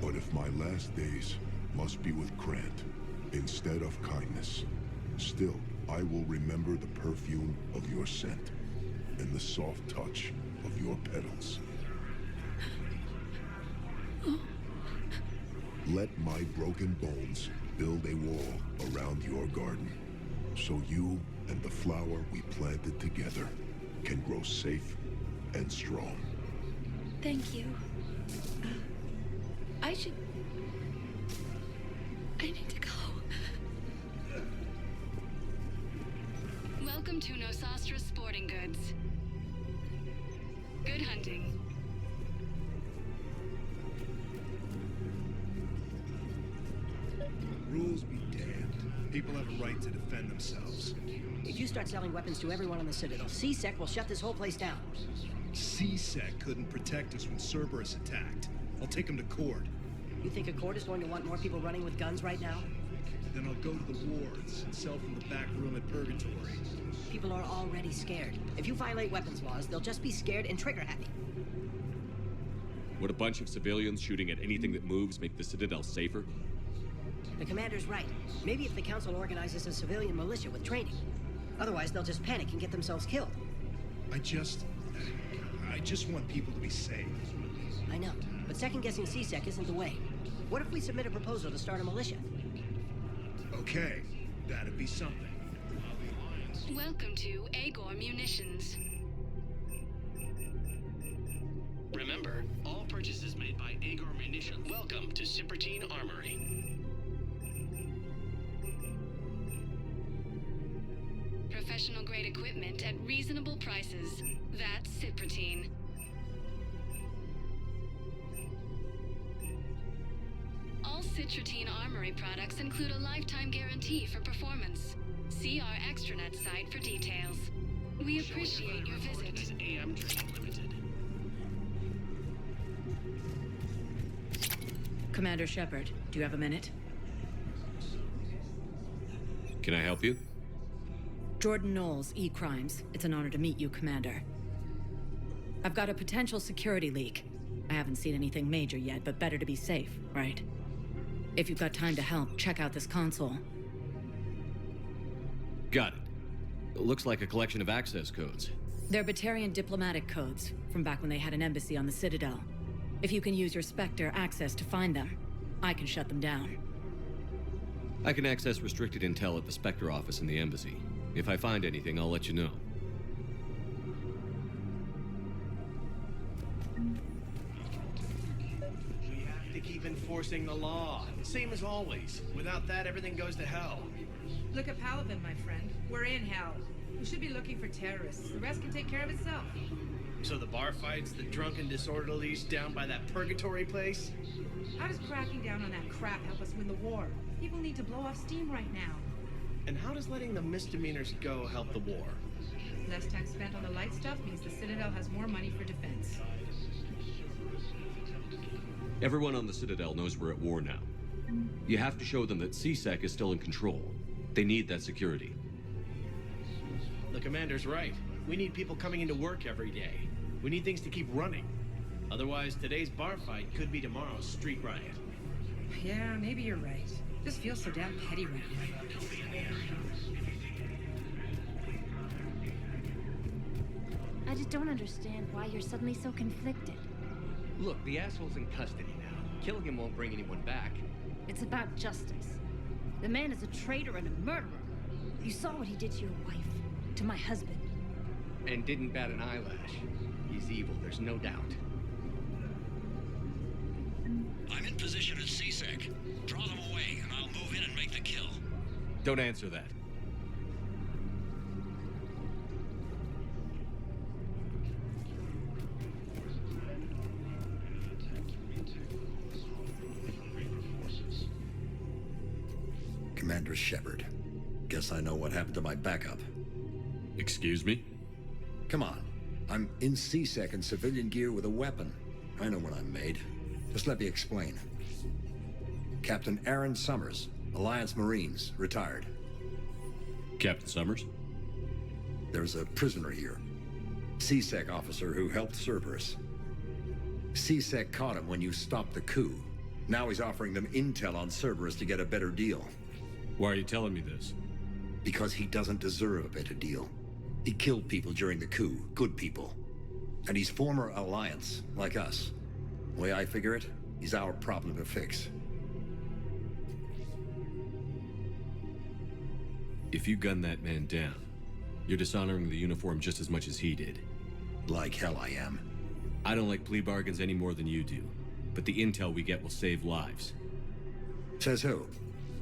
But if my last days must be with Grant instead of kindness, still I will remember the perfume of your scent and the soft touch of your petals. Let my broken bones build a wall around your garden, so you and the flower we planted together can grow safe and strong. Thank you. I need to go. Welcome to Nosastra Sporting Goods. Good hunting. Rules be damned. People have a right to defend themselves. If you start selling weapons to everyone on the Citadel, CSEC will shut this whole place down. CSEC couldn't protect us when Cerberus attacked. I'll take him to court. You think a court is going to want more people running with guns right now? Then I'll go to the wards and sell from the back room at Purgatory. People are already scared. If you violate weapons laws, they'll just be scared and trigger-happy. Would a bunch of civilians shooting at anything that moves make the Citadel safer? The commander's right. Maybe if the council organizes a civilian militia with training. Otherwise, they'll just panic and get themselves killed. I just want people to be safe. I know, but second-guessing CSEC isn't the way. What if we submit a proposal to start a militia? Okay, that'd be something. Welcome to Agor Munitions. Remember, all purchases made by Agor Munitions. Welcome to Citadel Armory. Professional-grade equipment at reasonable prices. That's Citadel. All Citadel Armory products include a lifetime guarantee for performance. See our extranet site for details. We appreciate your visit. AM Train Limited. Commander Shepard, do you have a minute? Can I help you? Jordan Knowles, E-Crimes. It's an honor to meet you, Commander. I've got a potential security leak. I haven't seen anything major yet, but better to be safe, right? If you've got time to help, check out this console. Got it. It looks like a collection of access codes. They're Batarian diplomatic codes, from back when they had an embassy on the Citadel. If you can use your Spectre access to find them, I can shut them down. I can access restricted intel at the Spectre office in the embassy. If I find anything, I'll let you know. We have to keep enforcing the law. Same as always. Without that, everything goes to hell. Look at Palavin, my friend. We're in hell. We should be looking for terrorists. The rest can take care of itself. So the bar fights, the drunken disorderlies down by that purgatory place? How does cracking down on that crap help us win the war? People need to blow off steam right now. And how does letting the misdemeanors go help the war? Less time spent on the light stuff means the Citadel has more money for defense. Everyone on the Citadel knows we're at war now. You have to show them that CSEC is still in control. They need that security. The commander's right. We need people coming into work every day. We need things to keep running. Otherwise, today's bar fight could be tomorrow's street riot. Yeah, maybe you're right. This feels so damn petty right now. I just don't understand why you're suddenly so conflicted. Look, the asshole's in custody now. Killing him won't bring anyone back. It's about justice. The man is a traitor and a murderer. You saw what he did to your wife, to my husband. And didn't bat an eyelash. He's evil, there's no doubt. I'm in position at CSEC. Draw them away, and I'll move in and make the kill. Don't answer that. Commander Shepard. Guess I know what happened to my backup. Excuse me? Come on. I'm in CSEC in civilian gear with a weapon. I know what I'm made. Just let me explain. Captain Aaron Summers, Alliance Marines, retired. Captain Summers? There's a prisoner here. CSEC officer who helped Cerberus. CSEC caught him when you stopped the coup. Now he's offering them intel on Cerberus to get a better deal. Why are you telling me this? Because he doesn't deserve a better deal. He killed people during the coup, good people. And he's former Alliance, like us. The way I figure it, he's our problem to fix. If you gun that man down, you're dishonoring the uniform just as much as he did. Like hell I am. I don't like plea bargains any more than you do, but the intel we get will save lives. Says who?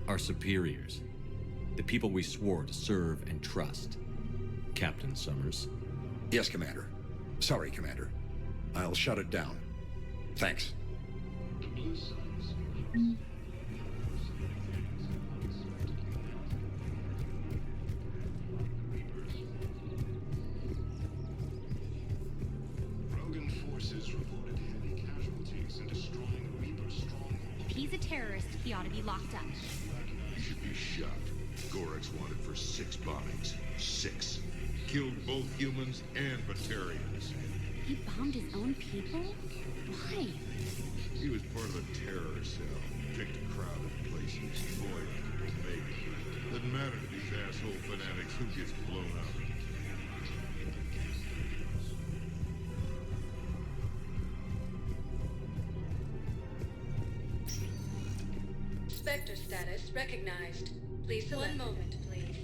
Our superiors. The people we swore to serve and trust. Captain Summers. Yes, Commander. Sorry, Commander. I'll shut it down. Thanks. Rogan forces reported heavy casualties in destroying a Reaper stronghold. If he's a terrorist, he ought to be locked up. He should be shot. Gorek's wanted for 6 bombings. 6. Killed both humans and Batarians. He bombed his own people? Why? He was part of a terror cell. Picked a crowded place and destroyed it. Maybe. Doesn't matter to these asshole fanatics who gets blown up. Spectre status recognized. Please select. 1 moment, please.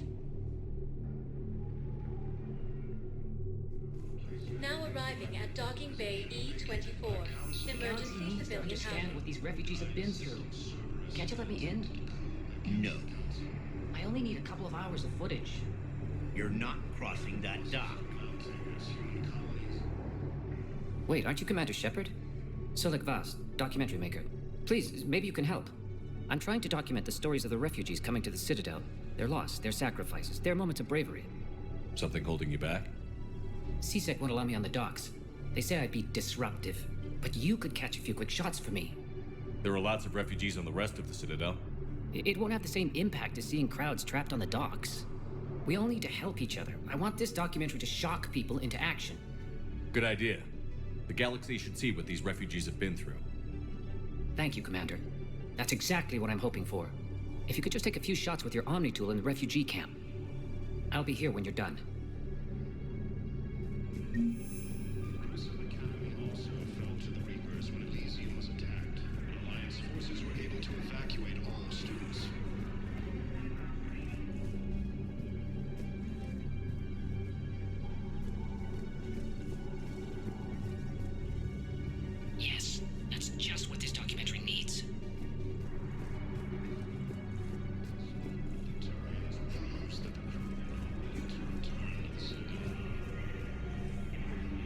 Now arriving at docking bay E24. Emergency civilian understand housing. what these refugees have been through. Can't you let me in? No. I only need a couple of hours of footage. You're not crossing that dock. Wait, aren't you Commander Shepard? Solik Vast, documentary maker. Please, maybe you can help. I'm trying to document the stories of the refugees coming to the Citadel. Their loss, their sacrifices, their moments of bravery. Something holding you back? CSEC won't allow me on the docks. They say I'd be disruptive, but you could catch a few quick shots for me. There are lots of refugees on the rest of the Citadel. It won't have the same impact as seeing crowds trapped on the docks. We all need to help each other. I want this documentary to shock people into action. Good idea. The galaxy should see what these refugees have been through. Thank you, Commander. That's exactly what I'm hoping for. If you could just take a few shots with your Omni tool in the refugee camp. I'll be here when you're done. Crystal Academy also fell to the Reapers when Elysium was attacked. Alliance forces were able to evacuate all students. Yes, that's just what this documentary needs.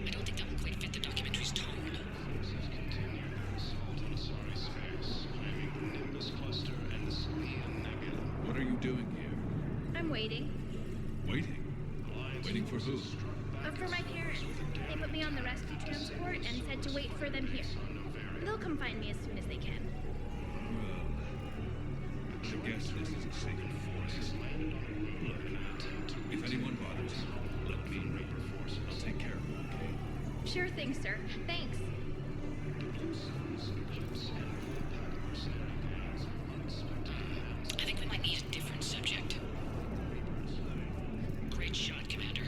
I don't think that will quite fit the documentary's tone. What are you doing here? I'm waiting. Waiting? Waiting for who? For my parents. They put me on the rescue transport and said to wait for them here. They'll come find me as soon as they can. Well, I guess this is a sacred forest. Look, if anyone bothers you, let me know. I'll take care of them, okay? Sure thing, sir. Thanks. I think we might need a different subject. Great shot, Commander.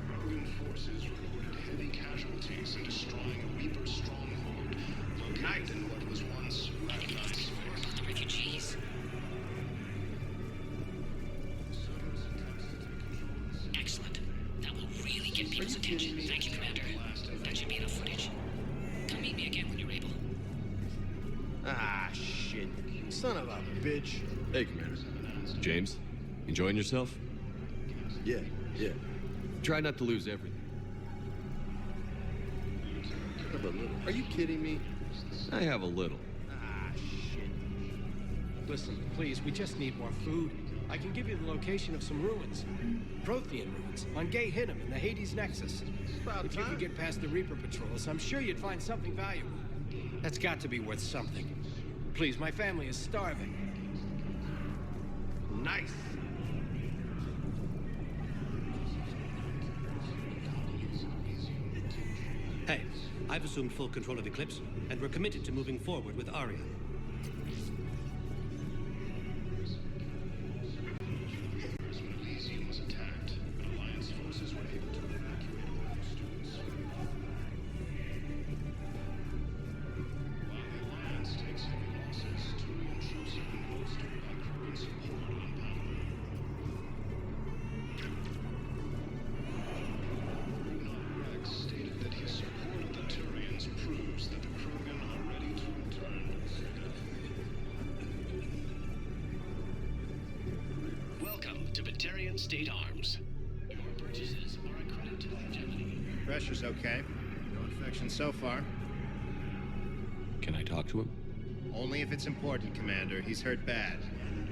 Rogan forces reported heavy casualties in destroying a Reaper stronghold located in what was once recognized space. The refugees. Excellent. That will really get people's attention. Thank you, Commander. That should be enough footage. Come meet me again when you're able. Ah, shit. Son of a bitch. Hey, Commander. James, enjoying yourself? Yeah. Try not to lose everything. Are you kidding me? I have a little. Ah, shit. Listen, please, we just need more food. I can give you the location of some ruins. Prothean ruins on Gay Hinnom in the Hades Nexus. If you could get past the Reaper patrols, I'm sure you'd find something valuable. That's got to be worth something. Please, my family is starving. Nice. Hey, I've assumed full control of Eclipse, and we're committed to moving forward with Aria. When Elysium was attacked, Alliance forces were able to evacuate all students. While the Alliance takes heavy losses, Turian troops have been bolstered by Krogan support on Palaven. Rex stated that his support of the Turians proves that the Krogan are ready to return to the Citadel. Welcome to Batarian State Arms. Your purchases are a credit to longevity. Pressure's okay. No infection so far. Can I talk to him? Only if it's important, Commander. He's hurt bad.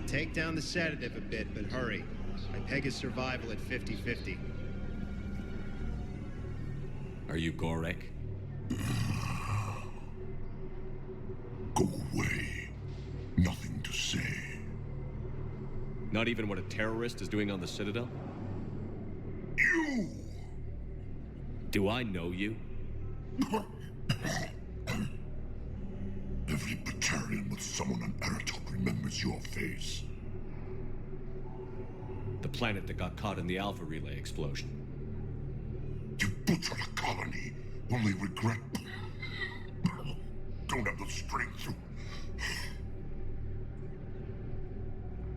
Take down the sedative a bit, but hurry. I peg his survival at 50-50. Are you Gorek? Go away. Nothing to say. Not even what a terrorist is doing on the Citadel? You! Do I know you? Every Batarian with someone on Aratok remembers your face. The planet that got caught in the Alpha Relay explosion. You butchered a colony, only regret. Don't have the strength to.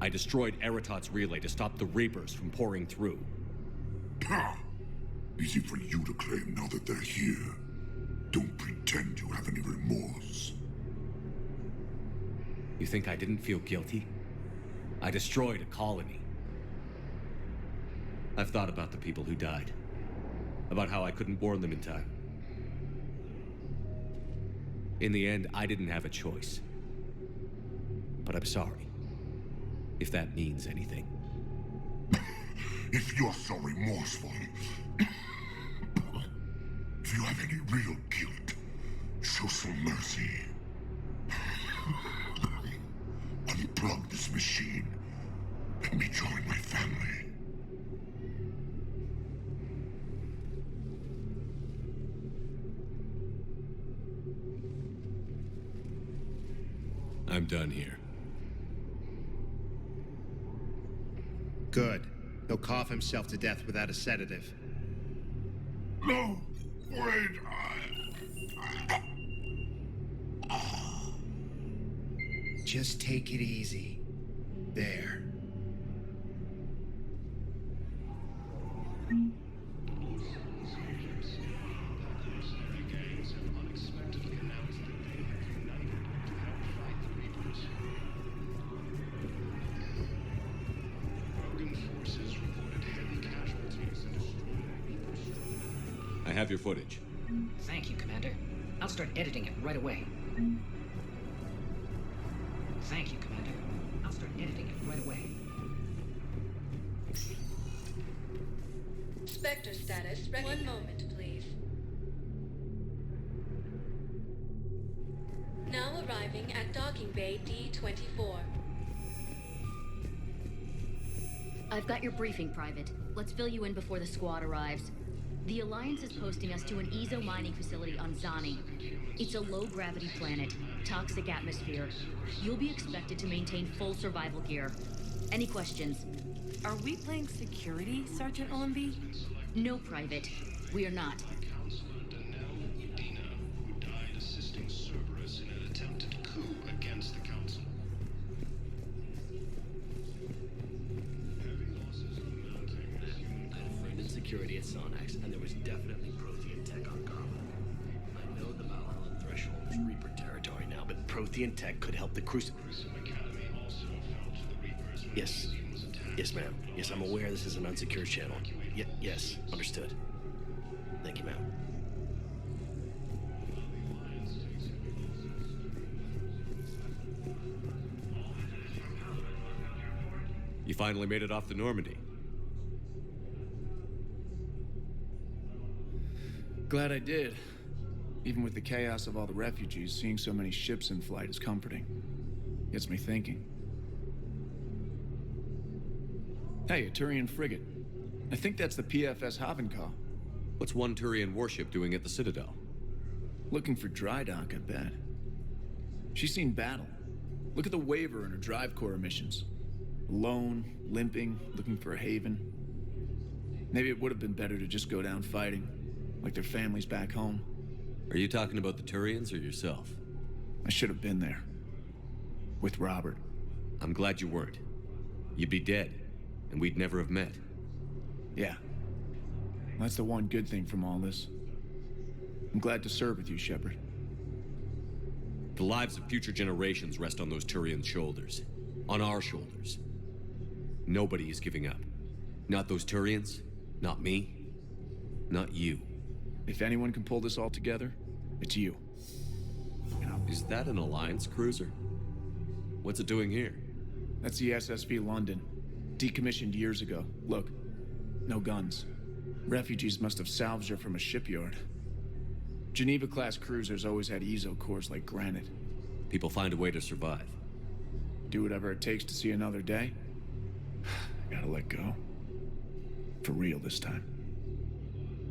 I destroyed Eratot's relay to stop the Reapers from pouring through. Easy for you to claim now that they're here. Don't pretend you have any remorse. You think I didn't feel guilty? I destroyed a colony. I've thought about the people who died. About how I couldn't warn them in time. In the end, I didn't have a choice. But I'm sorry. If that means anything. If you're so remorseful, I'm done here. Good. He'll cough himself to death without a sedative. No! Wait! Just take it easy. There. I have your footage. Thank you, Commander. I'll start editing it right away. Thank you, Commander. I'll start editing it right away. Spectre status recognized. 1 moment, please. Now arriving at docking bay D-24. I've got your briefing, Private. Let's fill you in before the squad arrives. The Alliance is posting us to an Ezo mining facility on Zani. It's a low-gravity planet, toxic atmosphere. You'll be expected to maintain full survival gear. Any questions? Are we playing security, Sergeant OMB? No, Private. We are not. Who died assisting Cerberus in an attempted coup against the Council. I had a friend in security at Sonax, and there was definitely Prothean tech on Garland. I know the Valhalla threshold is Reaper territory now, but Prothean tech could help the Crucible Academy also fell to the Reapers. Yes. Yes, ma'am. Yes, I'm aware this is an unsecured channel. Yes, understood. Thank you, ma'am. You finally made it off the Normandy. Glad I did. Even with the chaos of all the refugees, seeing so many ships in flight is comforting. Gets me thinking. Hey, a Turian frigate. I think that's the PFS Havenkaw. What's one Turian warship doing at the Citadel? Looking for dry dock, I bet. She's seen battle. Look at the waiver in her drive core emissions. Alone, limping, looking for a haven. Maybe it would have been better to just go down fighting, like their families back home. Are you talking about the Turians or yourself? I should have been there. With Robert. I'm glad you weren't. You'd be dead, and we'd never have met. Yeah. That's the one good thing from all this. I'm glad to serve with you, Shepard. The lives of future generations rest on those Turians' shoulders. On our shoulders. Nobody is giving up. Not those Turians, not me, not you. If anyone can pull this all together, it's you. Is that an Alliance cruiser? What's it doing here? That's the SSV London. Decommissioned years ago. Look, no guns. Refugees must have salvaged her from a shipyard. Geneva-class cruisers always had Ezo cores like granite. People find a way to survive. Do whatever it takes to see another day. I gotta let go. For real this time.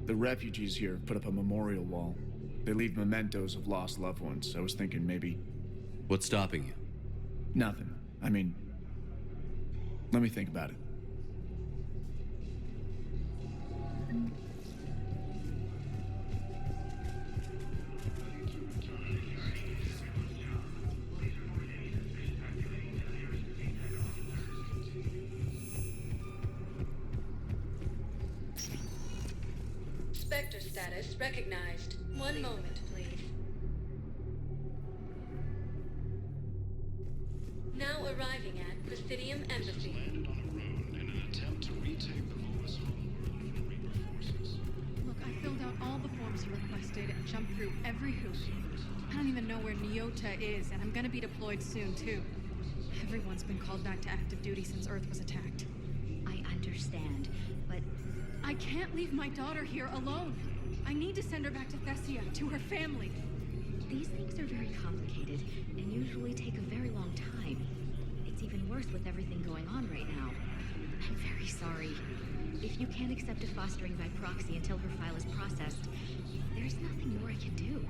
The refugees here have put up a memorial wall. They leave mementos of lost loved ones. I was thinking maybe... What's stopping you? Nothing. I mean... Let me think about it. Spectre status recognized. 1 moment, please. Now arriving at Presidium Embassy. Landed on a road in an attempt to retake the Volus homeworld from Reaper forces. Look, I filled out all the forms you requested and jumped through every hoop. I don't even know where Nyota is, and I'm gonna be deployed soon, too. Everyone's been called back to active duty since Earth was attacked. I understand, but... I can't leave my daughter here alone. I need to send her back to Thessia, to her family. These things are very complicated, and usually take a very long time. It's even worse with everything going on right now. I'm very sorry. If you can't accept a fostering by proxy until her file is processed, there's nothing more I can do.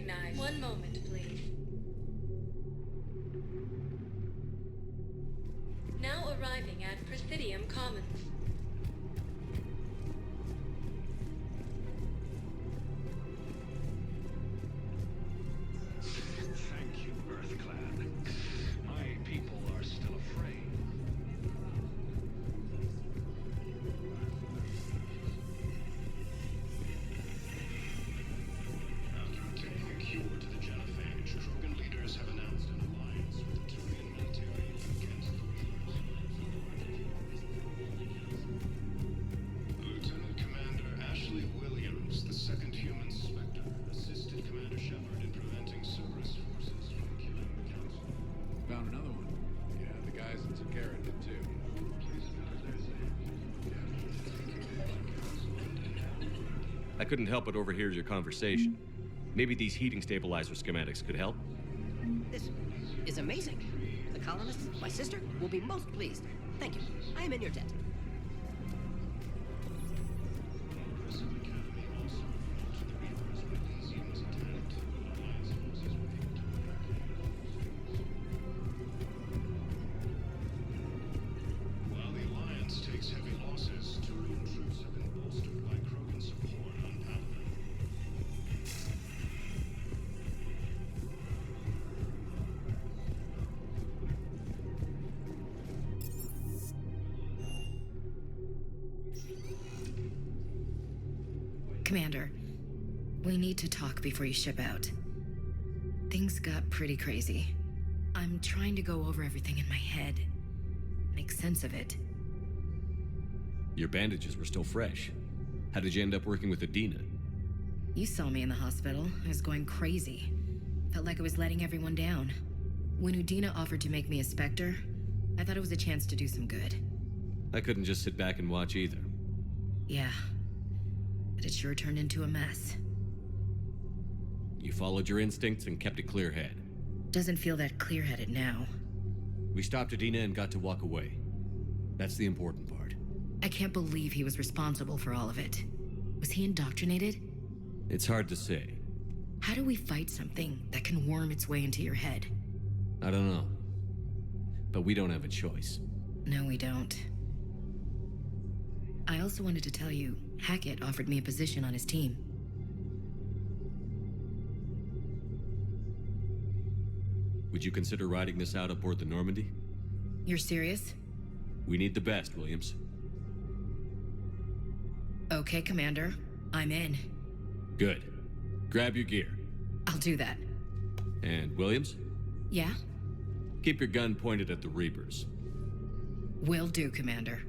recognized. One moment, please. Now arriving at Presidium Commons. Thank you, EarthClan. My people are still afraid. After obtaining a cure to the genophage, Krogan leaders have announced an alliance with the Turian military against the Reapers. Lieutenant Commander Ashley Williams, the second human Spectre, assisted Commander Shepard in preventing Cerberus forces from killing the Council. Found another one. Yeah, the guys in Takara did too. I couldn't help but overhear your conversation. Maybe these heating stabilizer schematics could help? This is amazing. The colonists, my sister, will be most pleased. Thank you. I am in your debt. While the Alliance takes heavy losses, Turian troops have been bolstered by Krogan support on Paladin. Commander, we need to talk before you ship out. Things got pretty crazy. I'm trying to go over everything in my head, make sense of it. Your bandages were still fresh. How did you end up working with Adina? You saw me in the hospital. I was going crazy. Felt like I was letting everyone down. When Udina offered to make me a Spectre, I thought it was a chance to do some good. I couldn't just sit back and watch either. Yeah. But it sure turned into a mess. You followed your instincts and kept a clear head. Doesn't feel that clear-headed now. We stopped Adina and got to walk away. That's the important part. I can't believe he was responsible for all of it. Was he indoctrinated? It's hard to say. How do we fight something that can worm its way into your head? I don't know. But we don't have a choice. No, we don't. I also wanted to tell you, Hackett offered me a position on his team. Would you consider riding this out aboard the Normandy? You're serious? We need the best, Williams. Okay, Commander. I'm in. Good. Grab your gear. I'll do that. And Williams? Yeah? Keep your gun pointed at the Reapers. Will do, Commander.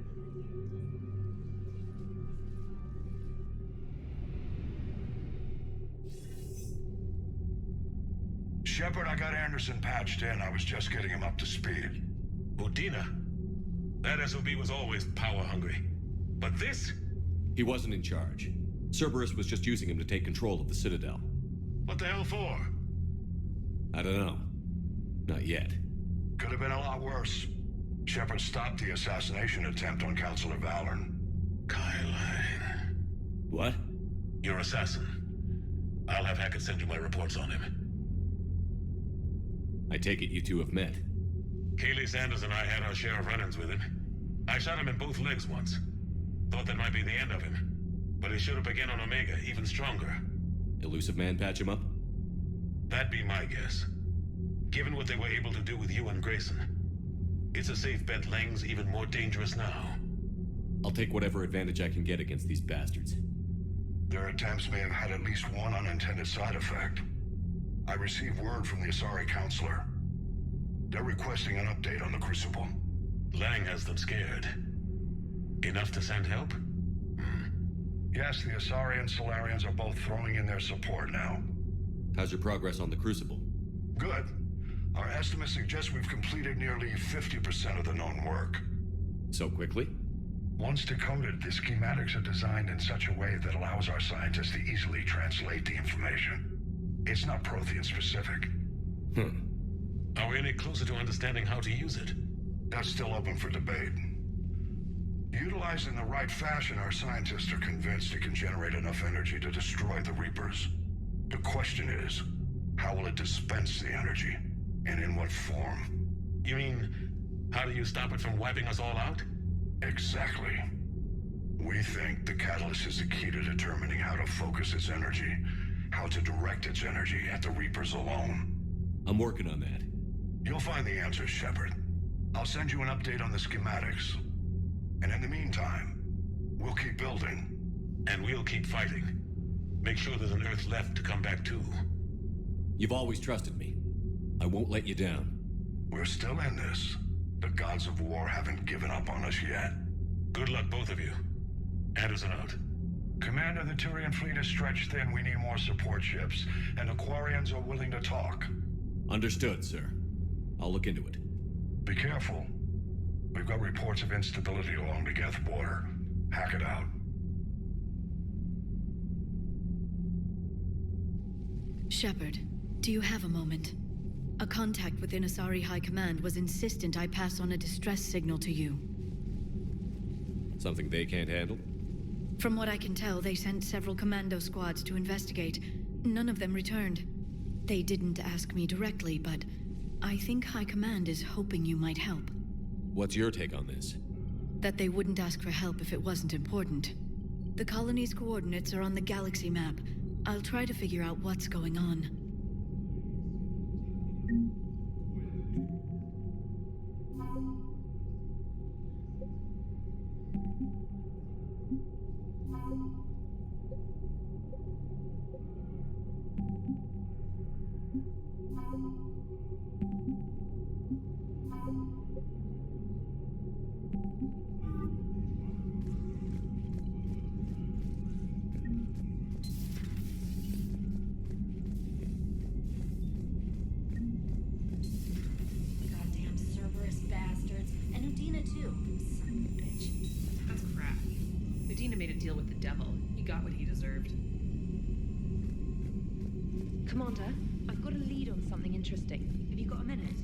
Shepard, I got Anderson patched in. I was just getting him up to speed. Udina? That SOB was always power-hungry. But this? He wasn't in charge. Cerberus was just using him to take control of the Citadel. What the hell for? I don't know. Not yet. Could have been a lot worse. Shepard stopped the assassination attempt on Councilor Valorn. Kyle. What? Your assassin. I'll have Hackett send you my reports on him. I take it you two have met. Kaylee Sanders and I had our share of run-ins with him. I shot him in both legs once. Thought that might be the end of him. But he showed up again on Omega, even stronger. Elusive Man patch him up? That'd be my guess. Given what they were able to do with you and Grayson, it's a safe bet Lang's even more dangerous now. I'll take whatever advantage I can get against these bastards. Their attempts may have had at least one unintended side effect. I received word from the Asari Counselor. They're requesting an update on the Crucible. Lang has them scared. Enough to send help? Yes, the Asari and Solarians are both throwing in their support now. How's your progress on the Crucible? Good. Our estimates suggest we've completed nearly 50% of the known work. So quickly? Once decoded, the schematics are designed in such a way that allows our scientists to easily translate the information. It's not Prothean specific. Are we any closer to understanding how to use it? That's still open for debate. Utilized in the right fashion, our scientists are convinced it can generate enough energy to destroy the Reapers. The question is, How will it dispense the energy? And in what form? You mean, how do you stop it from wiping us all out? Exactly. We think the catalyst is the key to determining how to focus its energy, how to direct its energy at the Reapers alone. I'm working on that. You'll find the answers, Shepard. I'll send you an update on the schematics. And in the meantime, we'll keep building. And we'll keep fighting. Make sure there's an Earth left to come back to. You've always trusted me. I won't let you down. We're still in this. The gods of war haven't given up on us yet. Good luck, both of you. Anderson out. Commander, the Turian fleet is stretched thin. We need more support ships. And the Quarians are willing to talk. Understood, sir. I'll look into it. Be careful. We've got reports of instability along the Geth border. Hack it out. Shepard, do you have a moment? A contact within Asari High Command was insistent I pass on a distress signal to you. Something they can't handle? From what I can tell, they sent several commando squads to investigate. None of them returned. They didn't ask me directly, but I think High Command is hoping you might help. What's your take on this? That they wouldn't ask for help if it wasn't important. The colony's coordinates are on the galaxy map. I'll try to figure out what's going on. Goddamn Cerberus bastards. And Udina too. Son of a bitch. That's crap. Medina made a deal with the devil. He got what he deserved. Commander, I've got a lead on something interesting. Have you got a minute?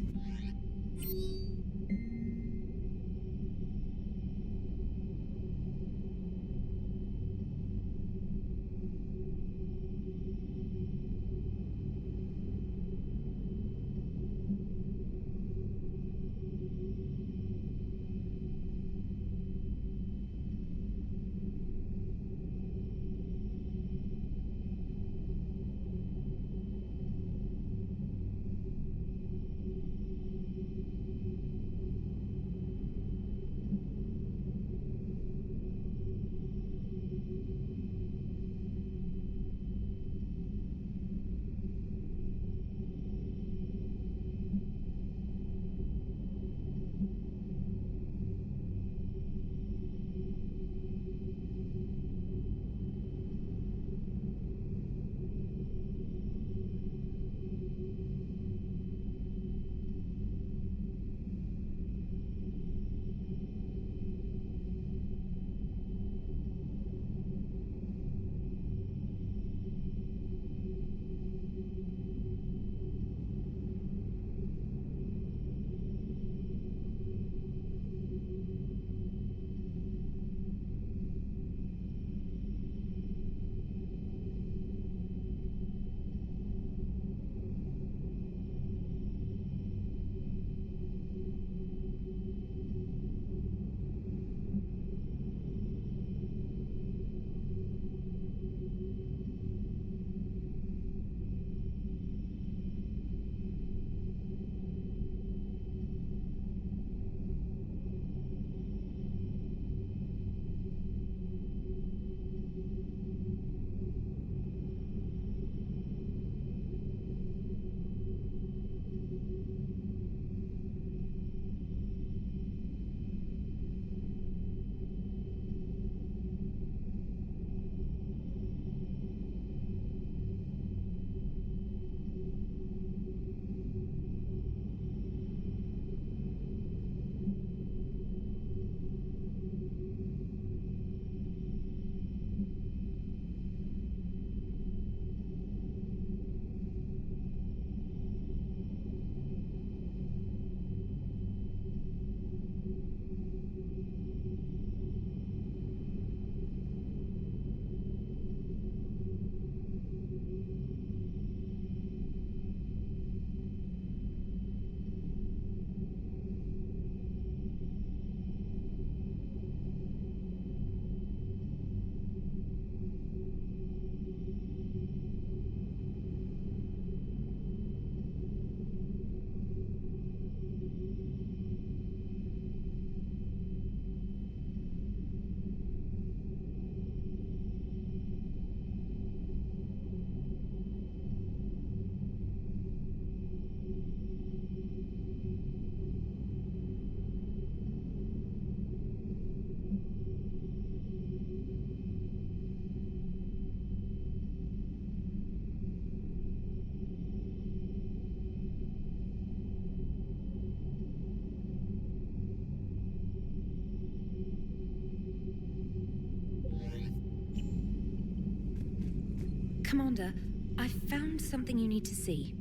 Commander, I've found something you need to see.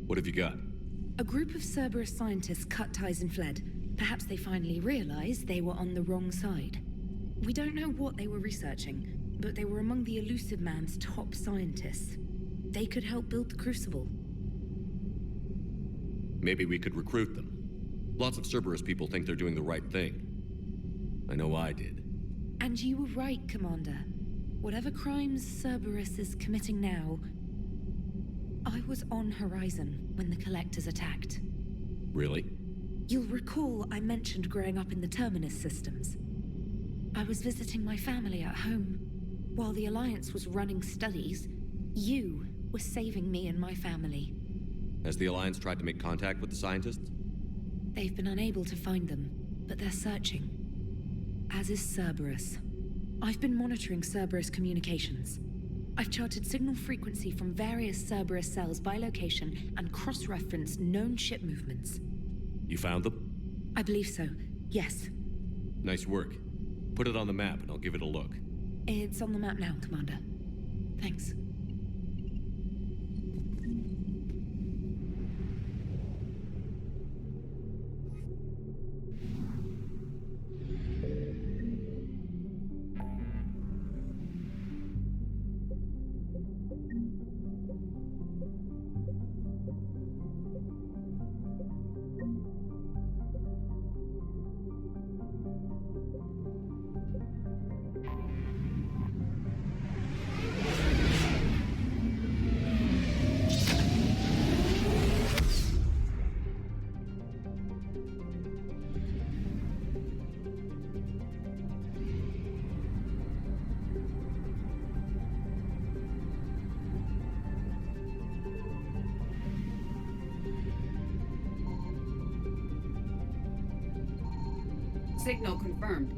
What have you got? A group of Cerberus scientists cut ties and fled. Perhaps they finally realized they were on the wrong side. We don't know what they were researching, but they were among the Elusive Man's top scientists. They could help build the Crucible. Maybe we could recruit them. Lots of Cerberus people think they're doing the right thing. I know I did. And you were right, Commander. Whatever crimes Cerberus is committing now, I was on Horizon when the Collectors attacked. Really? You'll recall I mentioned growing up in the Terminus systems. I was visiting my family at home. While the Alliance was running studies, you were saving me and my family. Has the Alliance tried to make contact with the scientists? They've been unable to find them, but they're searching. As is Cerberus. I've been monitoring Cerberus communications. I've charted signal frequency from various Cerberus cells by location and cross-referenced known ship movements. You found them? I believe so, yes. Nice work. Put it on the map and I'll give it a look. It's on the map now, Commander. Thanks. Signal confirmed.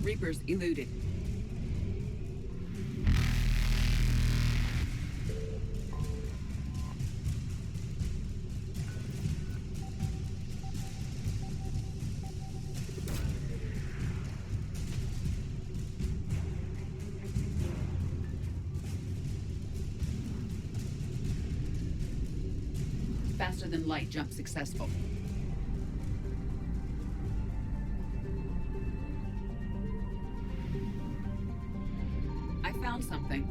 Reapers eluded. Faster than light jump successful. Found something.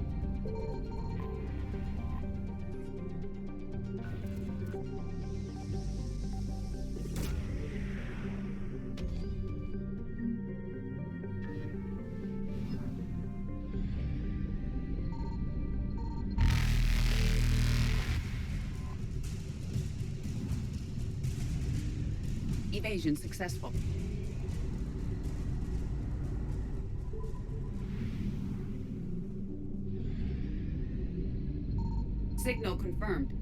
Evasion successful. Signal confirmed.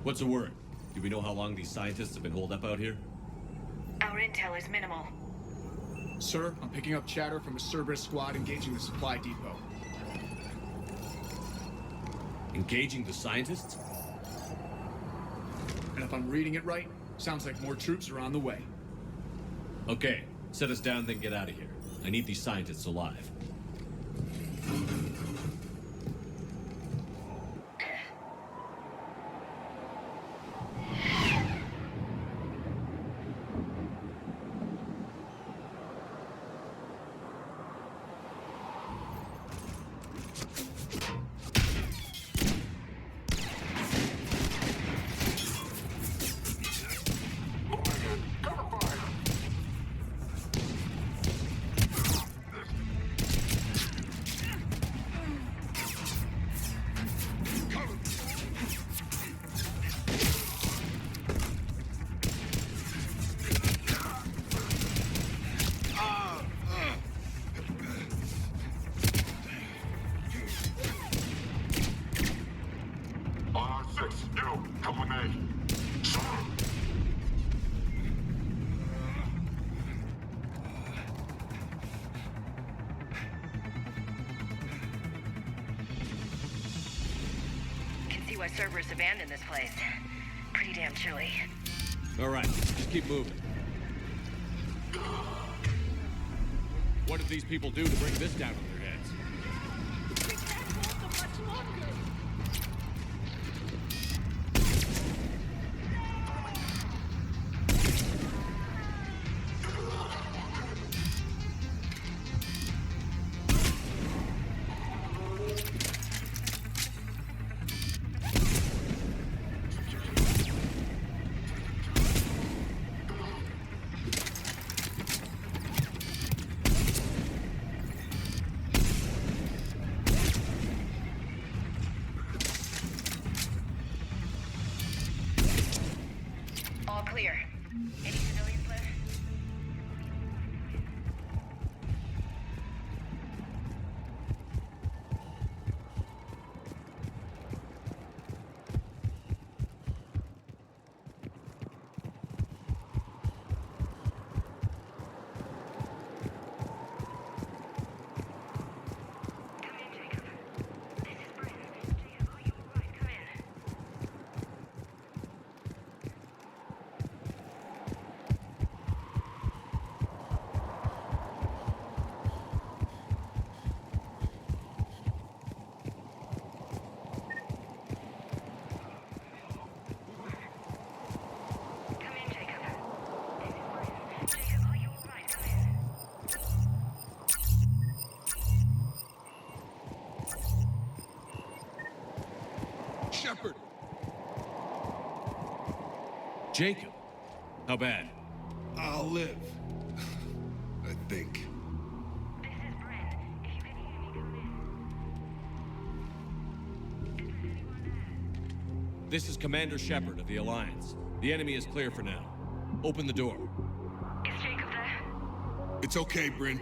What's the word? Do we know how long these scientists have been holed up out here? Our intel is minimal. Sir, I'm picking up chatter from a Cerberus squad engaging the supply depot. Engaging the scientists? And if I'm reading it right, sounds like more troops are on the way. Okay, set us down, then get out of here. I need these scientists alive. Why Cerberus abandoned this place. Pretty damn chilly. All right, just keep moving. What did these people do to bring this down on their heads? We can't hold them much longer. Shepard! Jacob! How bad? I'll live. I think. This is Brent. If you can hear me, come in. Is there anyone there? This is Commander Shepard of the Alliance. The enemy is clear for now. Open the door. Is Jacob there? It's okay, Bryn.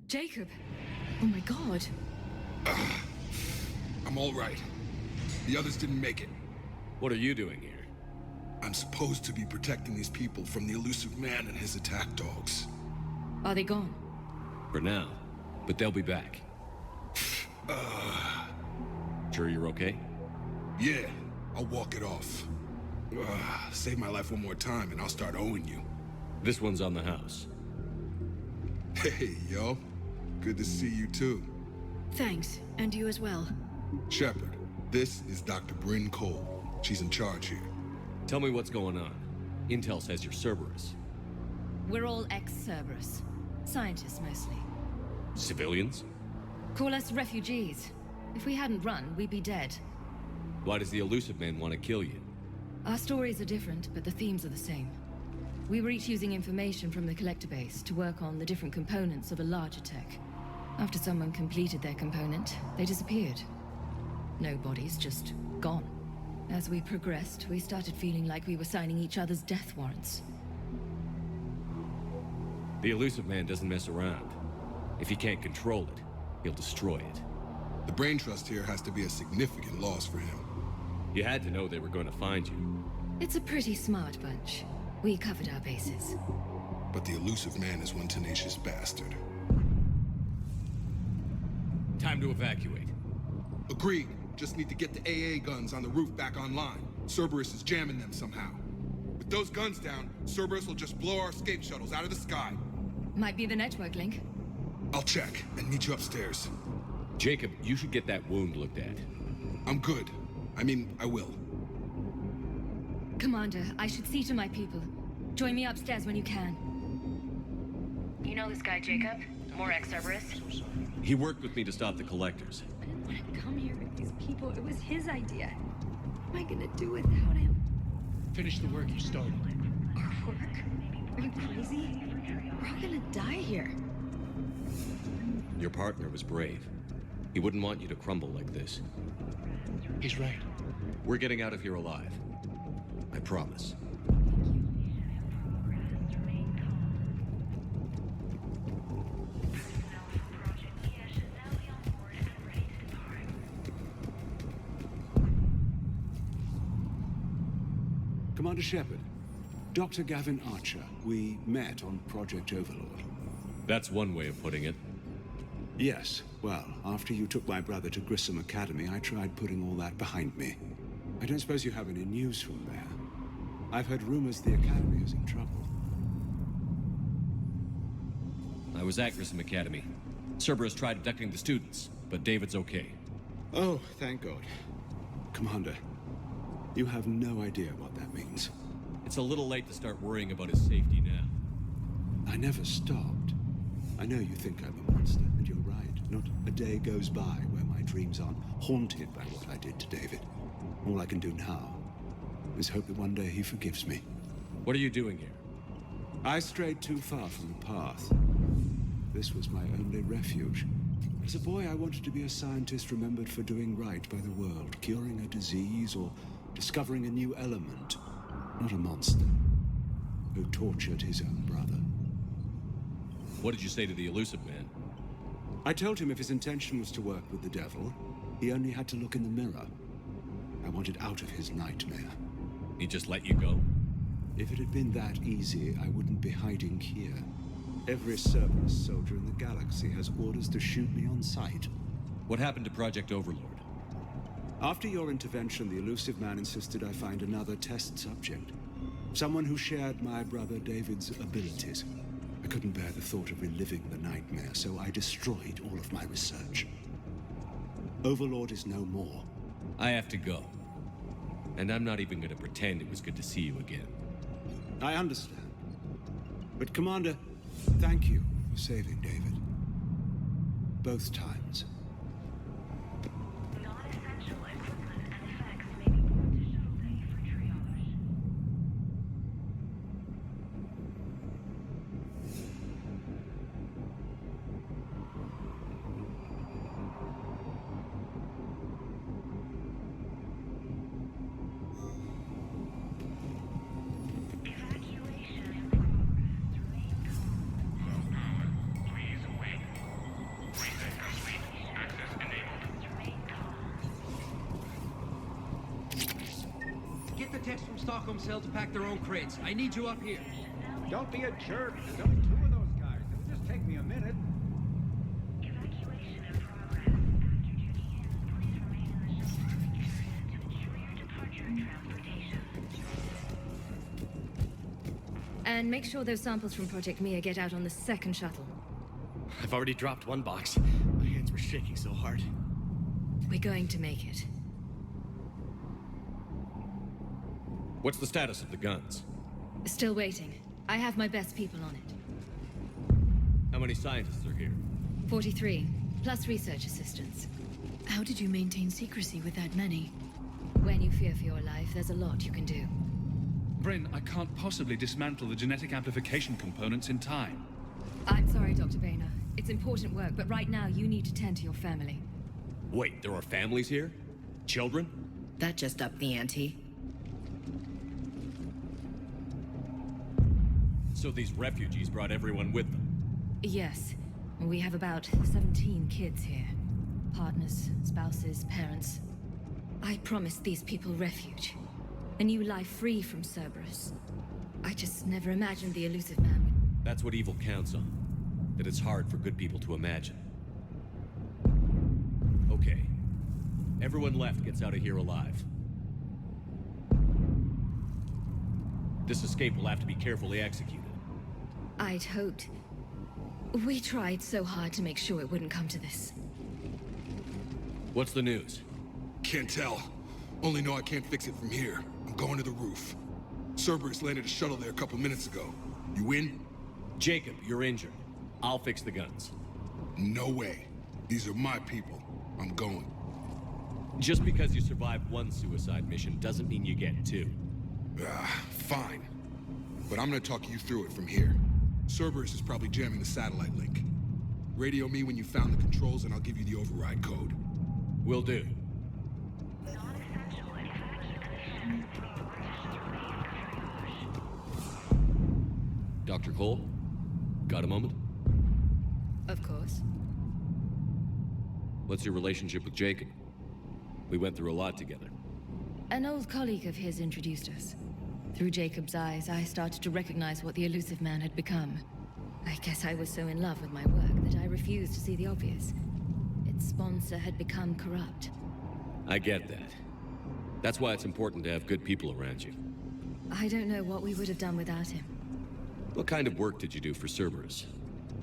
Jacob! Oh my god. I'm all right. The others didn't make it. What are you doing here? I'm supposed to be protecting these people from the elusive man and his attack dogs. Are they gone? For now. But they'll be back. Sure you're okay? Yeah, I'll walk it off. Save my life one more time and I'll start owing you. This one's on the house. Hey, yo. Good to see you too. Thanks, and you as well. Shepard, this is Dr. Bryn Cole. She's in charge here. Tell me what's going on. Intel says you're Cerberus. We're all ex-Cerberus. Scientists, mostly. Civilians? Call us refugees. If we hadn't run, we'd be dead. Why does the elusive man want to kill you? Our stories are different, but the themes are the same. We were each using information from the collector base to work on the different components of a larger tech. After someone completed their component, they disappeared. No bodies, just gone. As we progressed, we started feeling like we were signing each other's death warrants. The elusive man doesn't mess around. If he can't control it, he'll destroy it. The brain trust here has to be a significant loss for him. You had to know they were going to find you. It's a pretty smart bunch. We covered our bases. But the elusive man is one tenacious bastard. Time to evacuate. Agreed. Just need to get the AA guns on the roof back online. Cerberus is jamming them somehow. With those guns down, Cerberus will just blow our escape shuttles out of the sky. Might be the network link. I'll check and meet you upstairs. Jacob, you should get that wound looked at. I'm good. I mean, I will. Commander, I should see to my people. Join me upstairs when you can. You know this guy, Jacob? More ex-Cerberus? He worked with me to stop the collectors. I didn't want to come here with these people. It was his idea. What am I gonna do without him? Finish the work you started. Our work? Are you crazy? We're all gonna die here. Your partner was brave. He wouldn't want you to crumble like this. He's right. We're getting out of here alive. I promise. Commander Shepard, Dr. Gavin Archer, we met on Project Overlord. That's one way of putting it. Yes, well, after you took my brother to Grissom Academy, I tried putting all that behind me. I don't suppose you have any news from there. I've heard rumors the Academy is in trouble. I was at Grissom Academy. Cerberus tried abducting the students, but David's okay. Oh, thank God. Commander, you have no idea what that means. It's a little late to start worrying about his safety now. I never stopped. I know you think I'm a monster, and you're right. Not a day goes by where my dreams aren't haunted by what I did to David. All I can do now is hope that one day he forgives me. What are you doing here? I strayed too far from the path. This was my only refuge. As a boy, I wanted to be a scientist remembered for doing right by the world, curing a disease or discovering a new element, not a monster who tortured his own brother. What did you say to the elusive man? I told him if his intention was to work with the devil, he only had to look in the mirror. I wanted out of his nightmare. He just let you go? If it had been that easy, I wouldn't be hiding here. Every Cerberus soldier in the galaxy has orders to shoot me on sight. What happened to Project Overlord? After your intervention, the elusive man insisted I find another test subject. Someone who shared my brother David's abilities. I couldn't bear the thought of reliving the nightmare, so I destroyed all of my research. Overlord is no more. I have to go. And I'm not even going to pretend it was good to see you again. I understand. But Commander, thank you for saving David. Both times. Cell to pack their own crates. I need you up here. Don't be a jerk. There's only two of those guys. It'll just take me a minute. Evacuation in progress. After duty ends, please remain in the shelter area to ensure your departure and transportation. And make sure those samples from Project Mia get out on the second shuttle. I've already dropped one box. My hands were shaking so hard. We're going to make it. What's the status of the guns? Still waiting. I have my best people on it. How many scientists are here? 43, plus research assistants. How did you maintain secrecy with that many? When you fear for your life, there's a lot you can do. Bryn, I can't possibly dismantle the genetic amplification components in time. I'm sorry, Dr. Boehner. It's important work, but right now you need to tend to your family. Wait, there are families here? Children? That just upped the ante. So these refugees brought everyone with them? Yes. We have about 17 kids here. Partners, spouses, parents. I promised these people refuge. A new life free from Cerberus. I just never imagined the elusive man would... That's what evil counts on. That it's hard for good people to imagine. Okay. Everyone left gets out of here alive. This escape will have to be carefully executed. I'd hoped. We tried so hard to make sure it wouldn't come to this. What's the news? Can't tell. Only know I can't fix it from here. I'm going to the roof. Cerberus landed a shuttle there a couple minutes ago. You in? Jacob, you're injured. I'll fix the guns. No way. These are my people. I'm going. Just because you survived one suicide mission doesn't mean you get two. Fine. But I'm gonna talk you through it from here. Cerberus is probably jamming the satellite link. Radio me when you found the controls and I'll give you the override code. Will do. Dr. Cole? Got a moment? Of course. What's your relationship with Jacob? We went through a lot together. An old colleague of his introduced us. Through Jacob's eyes, I started to recognize what the elusive man had become. I guess I was so in love with my work that I refused to see the obvious. Its sponsor had become corrupt. I get that. That's why it's important to have good people around you. I don't know what we would have done without him. What kind of work did you do for Cerberus?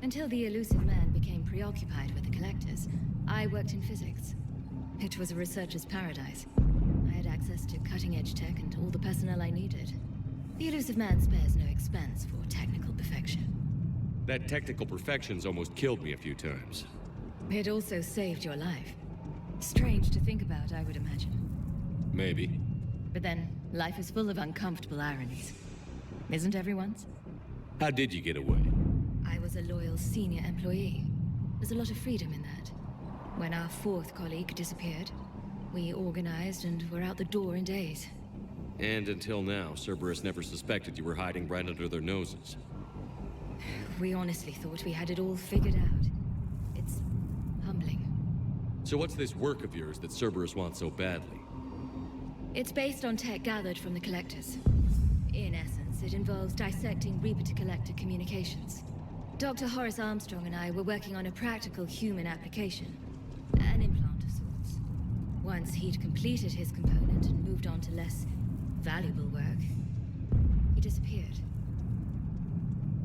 Until the elusive man became preoccupied with the collectors, I worked in physics. It was a researcher's paradise. I had access to cutting-edge tech and all the personnel I needed. The elusive man spares no expense for technical perfection. That technical perfection's almost killed me a few times. It also saved your life. Strange to think about, I would imagine. Maybe. But then, life is full of uncomfortable ironies. Isn't everyone's? How did you get away? I was a loyal senior employee. There's a lot of freedom in that. When our fourth colleague disappeared, we organized and were out the door in days. And until now, Cerberus never suspected you were hiding right under their noses. We honestly thought we had it all figured out. It's humbling. So what's this work of yours that Cerberus wants so badly? It's based on tech gathered from the collectors. In essence, it involves dissecting Reaper-to-Collector communications. Dr. Horace Armstrong and I were working on a practical human application. An implant of sorts. Once he'd completed his component and moved on to less valuable work, he disappeared.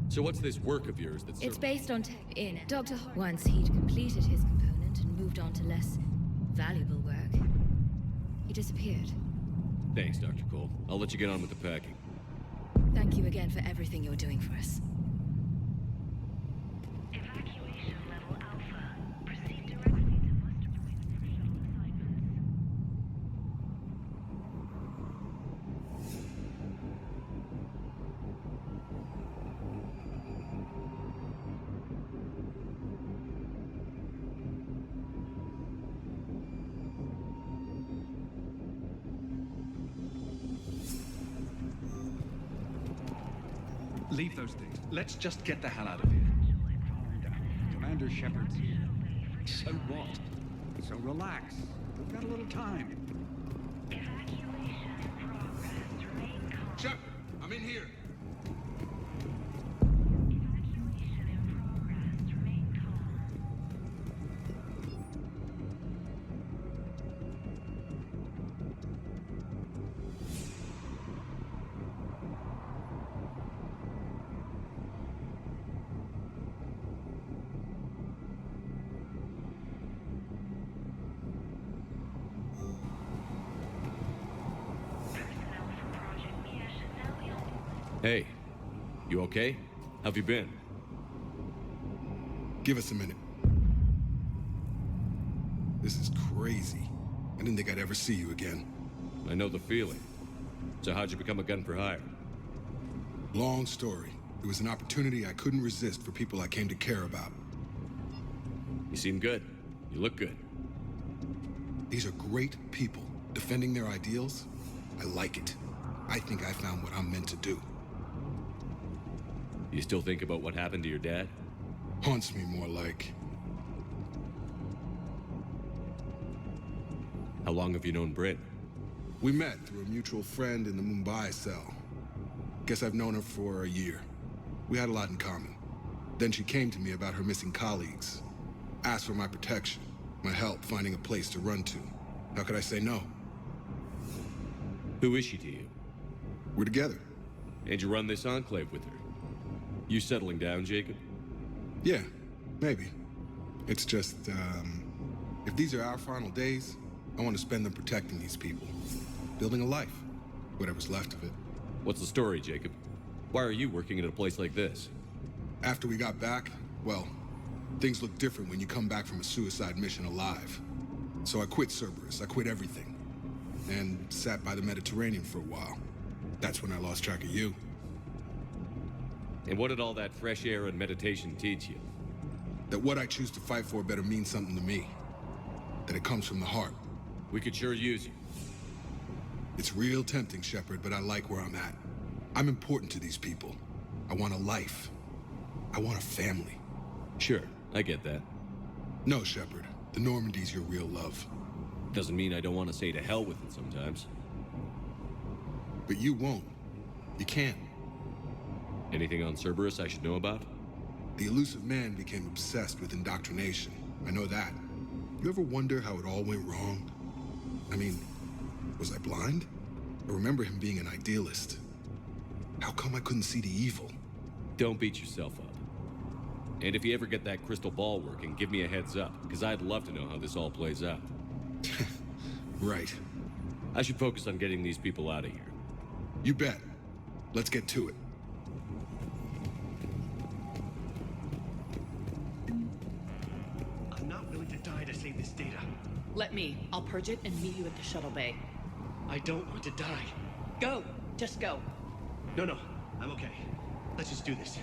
So what's this work of yours that's... It's based on tech in Dr. Once he'd completed his component and moved on to less valuable work, he disappeared. Thanks, Dr. Cole. I'll let you get on with the packing. Thank you again for everything you're doing for us. Evacuation level Alpha. Proceed directly to muster point for shuttle assignments. Leave those things. Let's just get the hell out of here. Calm down. Commander Shepard's here. So what? So relax. We've got a little time. Evacuation in progress. Remain calm. Shepard, I'm in here. Evacuation in progress. Remain calm. Personnel for Project Mia should now be on. Hey, you okay? How've you been? Give us a minute. This is crazy. I didn't think I'd ever see you again. I know the feeling. So how'd you become a gun for hire? Long story. It was an opportunity I couldn't resist for people I came to care about. You seem good. You look good. These are great people. defending their ideals, I like it. I think I found what I'm meant to do. You still think about what happened to your dad? Haunts me more like. How long have you known Britt? We met through a mutual friend in the Mumbai cell. Guess I've known her for a year. We had a lot in common. Then she came to me about her missing colleagues. Asked for my protection, my help finding a place to run to. How could I say no? Who is she to you? We're together. And you run this enclave with her? You settling down, Jacob? Yeah, maybe. It's just, if these are our final days, I want to spend them protecting these people. Building a life. Whatever's left of it. What's the story, Jacob? Why are you working at a place like this? After we got back, well, things look different when you come back from a suicide mission alive. So I quit Cerberus, I quit everything. And sat by the Mediterranean for a while. That's when I lost track of you. And what did all that fresh air and meditation teach you? That what I choose to fight for better mean something to me. That it comes from the heart. We could sure use you. It's real tempting, Shepard, but I like where I'm at. I'm important to these people. I want a life. I want a family. Sure, I get that. No, Shepard. The Normandy's your real love. Doesn't mean I don't want to say to hell with it sometimes. But you won't. You can't. Anything on Cerberus I should know about? The elusive man became obsessed with indoctrination. I know that. You ever wonder how it all went wrong? I mean, was I blind? I remember him being an idealist. How come I couldn't see the evil? Don't beat yourself up. And if you ever get that crystal ball working, give me a heads up, because I'd love to know how this all plays out. Right. I should focus on getting these people out of here. You bet. Let's get to it. I'm not willing to die to save this data. Let me. I'll purge it and meet you at the shuttle bay. I don't want to die. Go! Just go. No, I'm okay. Let's just do this.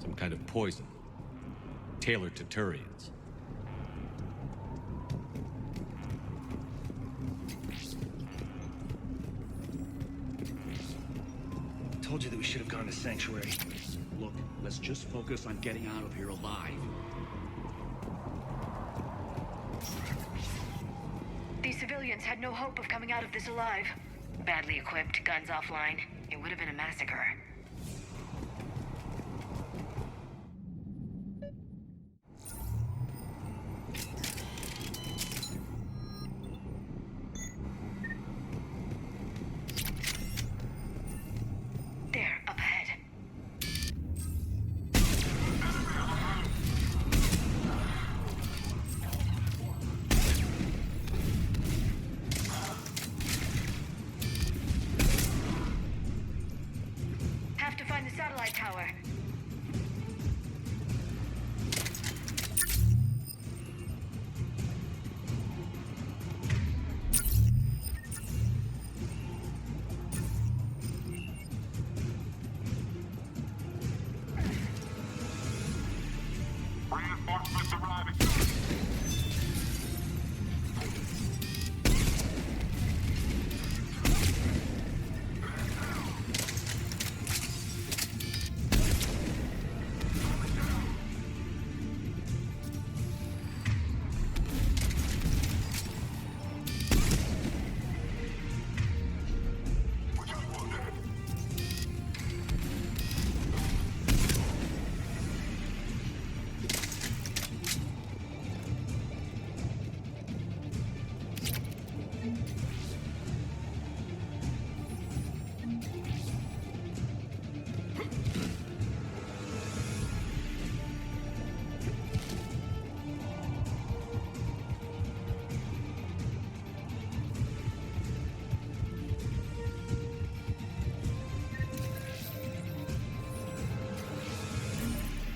Some kind of poison. Tailored to Turians. Told you that we should have gone to Sanctuary. Look, let's just focus on getting out of here alive. These civilians had no hope of coming out of this alive. Badly equipped, guns offline. It would have been a massacre. There, up ahead.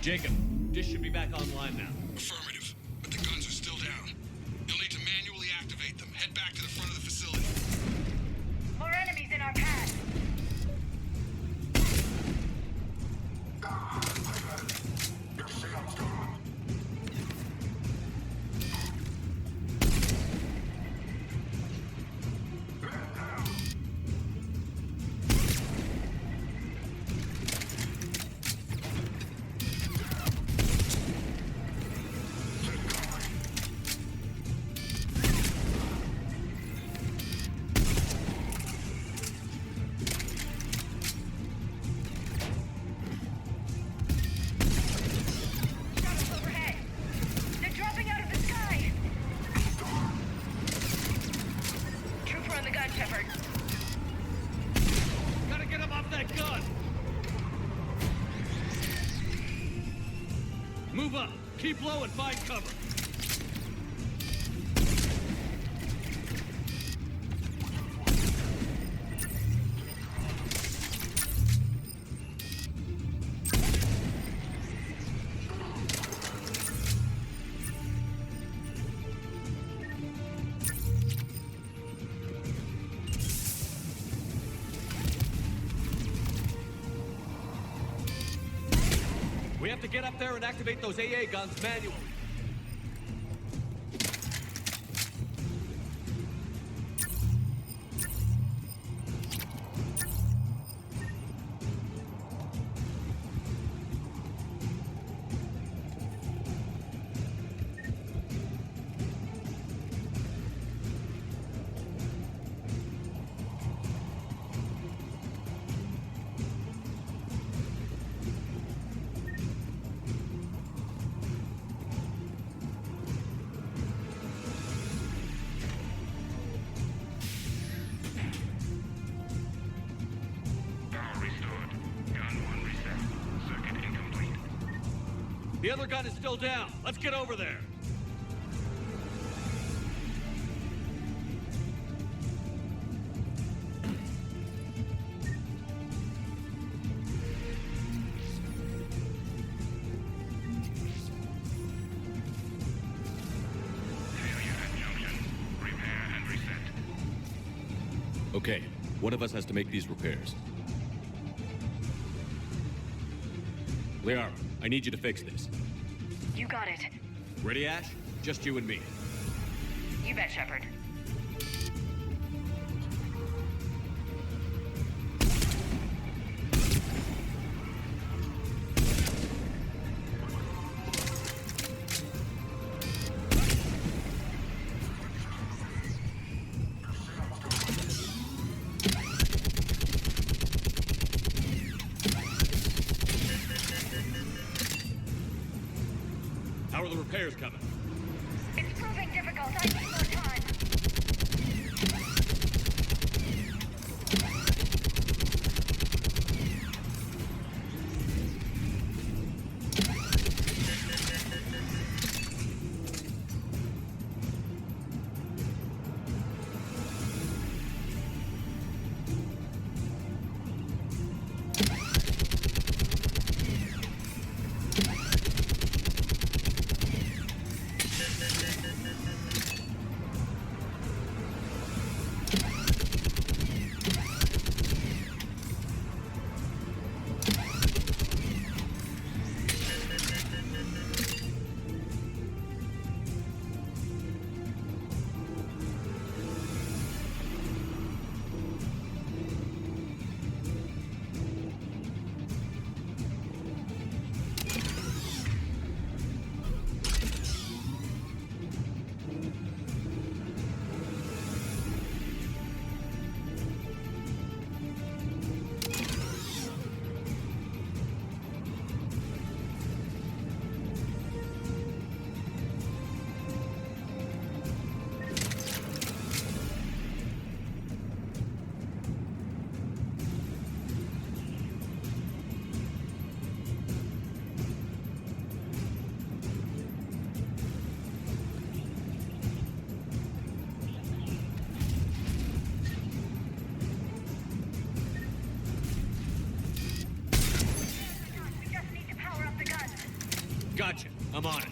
Jacob, dish should be back online now. Affirmative, but the guns are still down. You'll need to manually activate them. Head back to the front of the facility. More enemies in our path. Move up. Keep low and find cover. We have to get up there and activate those AA guns manually. The other gun is still down. Let's get over there. Okay, one of us has to make these repairs. Liara, I need you to fix this. You got it. Ready, Ash? Just you and me. You bet, Shepard. How are the repairs coming? It's proving difficult. I need more time. I'm on it.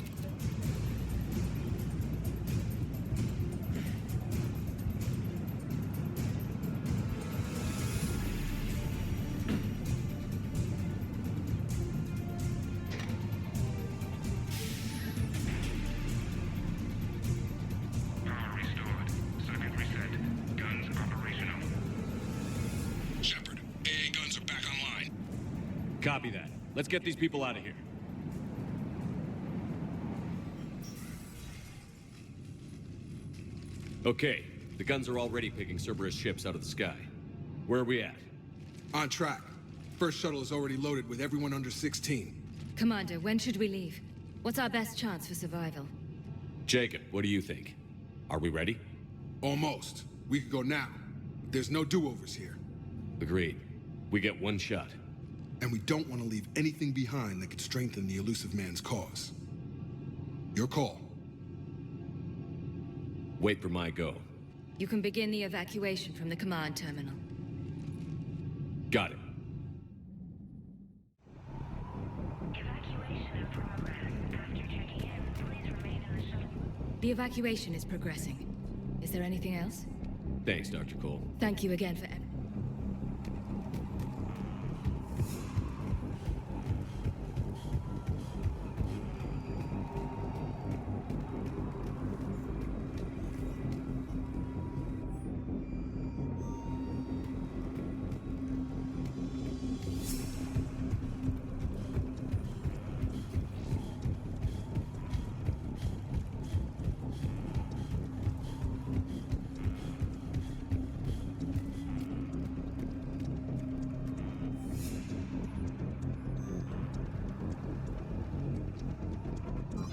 Power restored. Circuit reset. Guns operational. Shepard, AA guns are back online. Copy that. Let's get these people out of here. Okay, the guns are already picking Cerberus ships out of the sky. Where are we at? On track. First shuttle is already loaded with everyone under 16. Commander, when should we leave? What's our best chance for survival? Jacob, what do you think? Are we ready? Almost. We could go now. There's no do-overs here. Agreed. We get one shot. And we don't want to leave anything behind that could strengthen the elusive man's cause. Your call. Wait for my go. You can begin the evacuation from the command terminal. Got it. Evacuation in progress. After checking in, please remain in the shuttle. The evacuation is progressing. Is there anything else? Thanks, Dr. Cole. Thank you again for...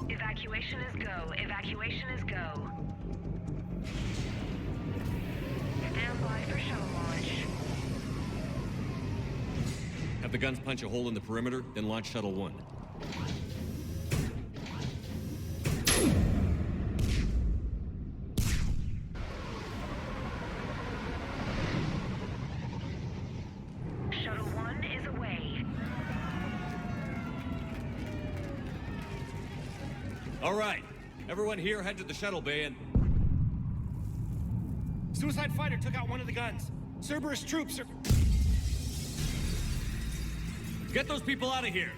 Evacuation is go. Evacuation is go. Stand by for shuttle launch. Have the guns punch a hole in the perimeter, then launch Shuttle 1. Shuttle 1 is away. All right. Everyone here head to the shuttle bay and... Suicide fighter took out one of the guns. Cerberus troops are... Get those people out of here!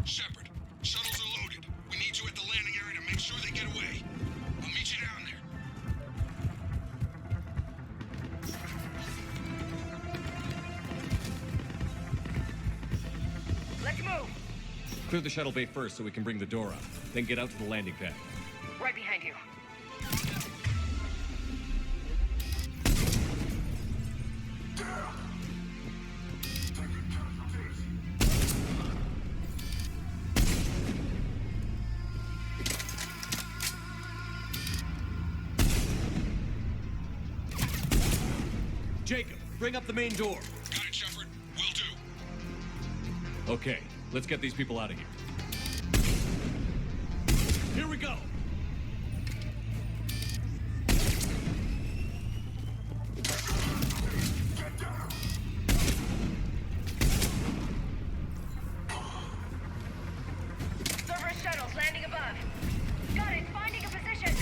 Shepard, shuttles are loaded. We need you at the landing area to make sure they get away. I'll meet you down there. Let's move. Clear the shuttle bay first so we can bring the door up. Then get out to the landing pad. Right behind you. Jacob, bring up the main door. Got it, Shepard. Will do. Okay, let's get these people out of here. Here we go! Cerberus shuttles landing above. Got it. Finding a position.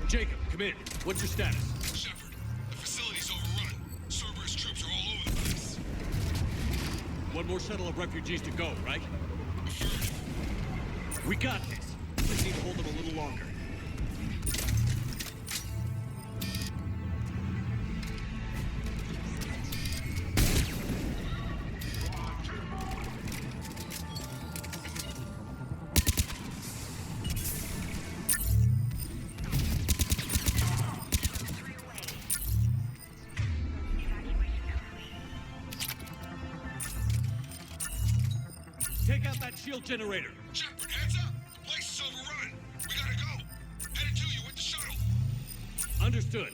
Jacob, come in. What's your status? Shepard, the facility's overrun. Cerberus troops are all over the place. One more shuttle of refugees to go, right? We got this. Just need to hold them a little longer. out that shield generator. Shepard, heads up! The place is overrun. We gotta go. Headed to you with the shuttle. Understood.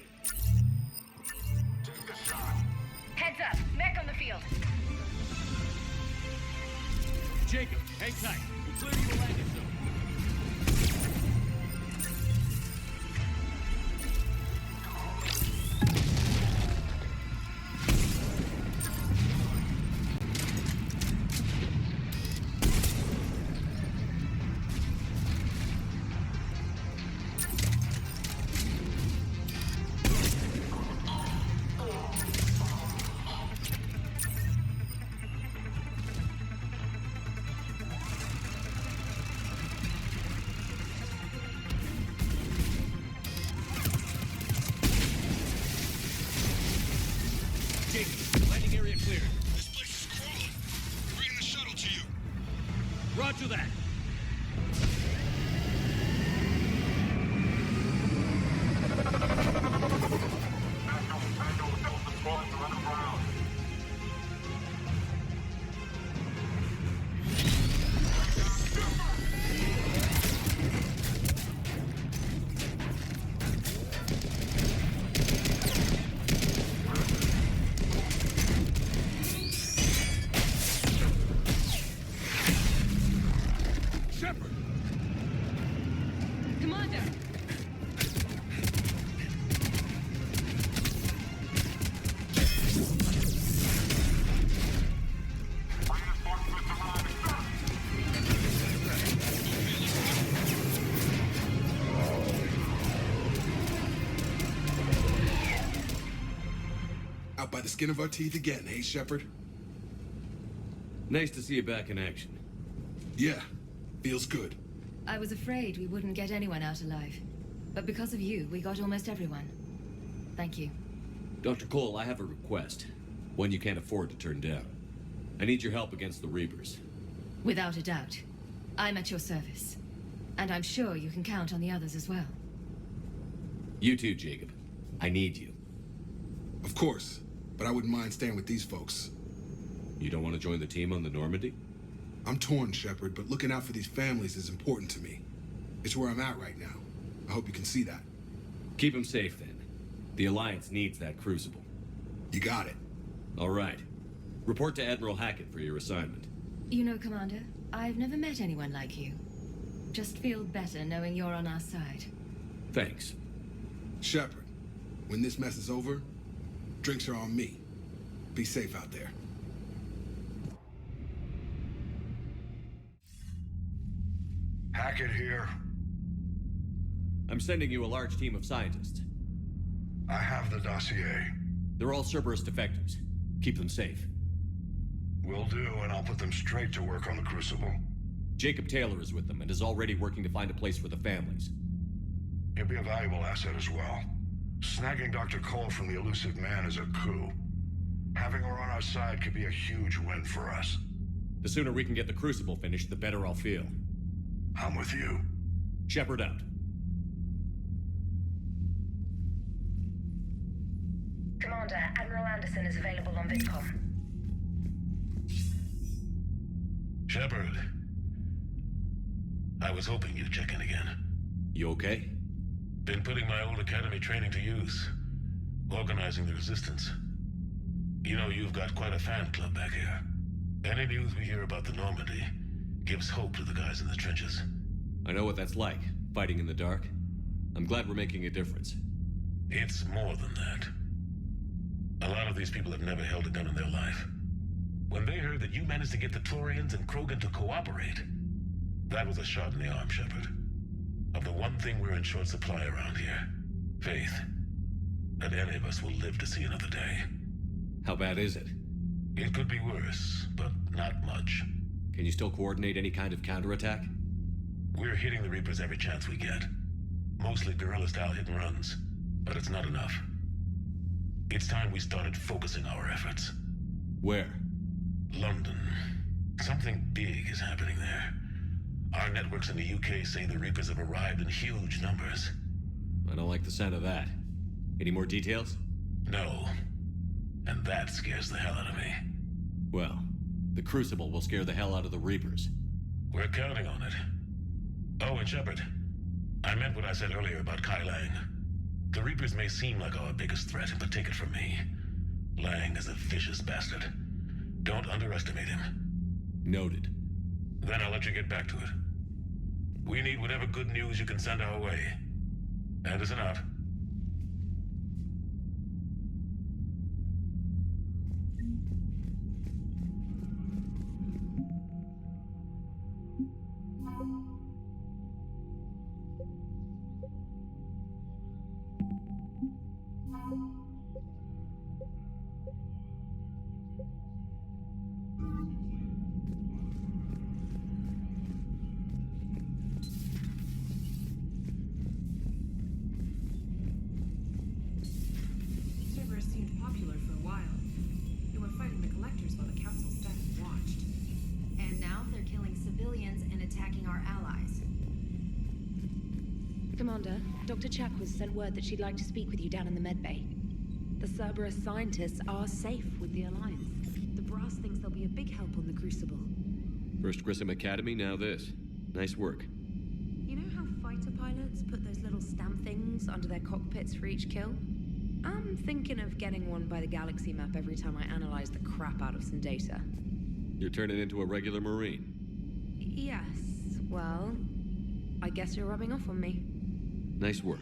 Heads up, mech on the field. Jacob, hang tight. We'll clear you a landing zone. Landing area cleared. This place is crawling. Bringing the shuttle to you. Roger that. Shepard! Commander! Out by the skin of our teeth again, hey, Shepard? Nice to see you back in action. Yeah, feels good. I was afraid we wouldn't get anyone out alive. But because of you, we got almost everyone. Thank you. Dr. Cole, I have a request. One you can't afford to turn down. I need your help against the Reapers. Without a doubt. I'm at your service. And I'm sure you can count on the others as well. You too, Jacob. I need you. Of course, but I wouldn't mind staying with these folks. You don't want to join the team on the Normandy? I'm torn, Shepard, but looking out for these families is important to me. It's where I'm at right now. I hope you can see that. Keep them safe, then. The Alliance needs that crucible. You got it. All right. Report to Admiral Hackett for your assignment. You know, Commander, I've never met anyone like you. Just feel better knowing you're on our side. Thanks. Shepard, when this mess is over, drinks are on me. Be safe out there. Hackett here. I'm sending you a large team of scientists. I have the dossier. They're all Cerberus defectors. Keep them safe. Will do, and I'll put them straight to work on the Crucible. Jacob Taylor is with them and is already working to find a place for the families. He'll be a valuable asset as well. Snagging Dr. Cole from the elusive man is a coup. Having her on our side could be a huge win for us. The sooner we can get the Crucible finished, the better I'll feel. I'm with you. Shepard out. Commander, Admiral Anderson is available on VidCom. Shepard. I was hoping you'd check in again. You okay? Been putting my old academy training to use. Organizing the resistance. You know, you've got quite a fan club back here. Any news we hear about the Normandy gives hope to the guys in the trenches. I know what that's like, fighting in the dark. I'm glad we're making a difference. It's more than that. A lot of these people have never held a gun in their life. When they heard that you managed to get the Turians and Krogan to cooperate, that was a shot in the arm, Shepard. Of the one thing we're in short supply around here, faith. That any of us will live to see another day. How bad is it? It could be worse, but not much. Can you still coordinate any kind of counterattack? We're hitting the Reapers every chance we get. Mostly guerrilla-style hit-and-runs, but it's not enough. It's time we started focusing our efforts. Where? London. Something big is happening there. Our networks in the UK say the Reapers have arrived in huge numbers. I don't like the sound of that. Any more details? No. And that scares the hell out of me. Well, the Crucible will scare the hell out of the Reapers. We're counting on it. Oh, and Shepard, I meant what I said earlier about Kai Lang. The Reapers may seem like our biggest threat, but take it from me. Lang is a vicious bastard. Don't underestimate him. Noted. Then I'll let you get back to it. We need whatever good news you can send our way. Anderson out. Cerberus seemed popular for a while. They were fighting the Collectors while the Council staff watched. And now they're killing civilians and attacking our allies. Commander, Dr. Chakwas sent word that she'd like to speak with you down in the medbay. The Cerberus scientists are safe with the Alliance. The brass thinks they'll be a big help on the Crucible. First Grissom Academy, now this. Nice work. You know how fighter pilots put those little stamp things under their cockpits for each kill? I'm thinking of getting one by the galaxy map every time I analyze the crap out of some data. You're turning into a regular Marine. Yes, well, I guess you're rubbing off on me. Nice work.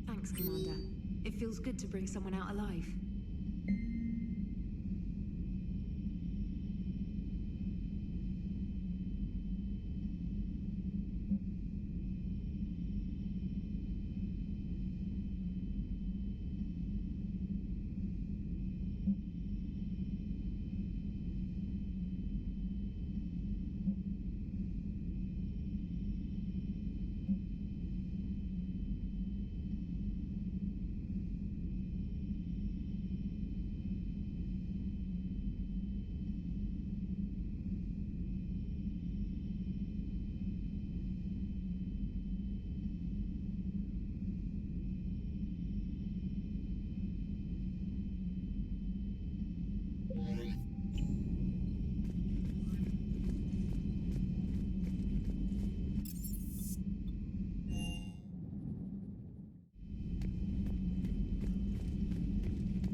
Thanks, Commander. It feels good to bring someone out alive.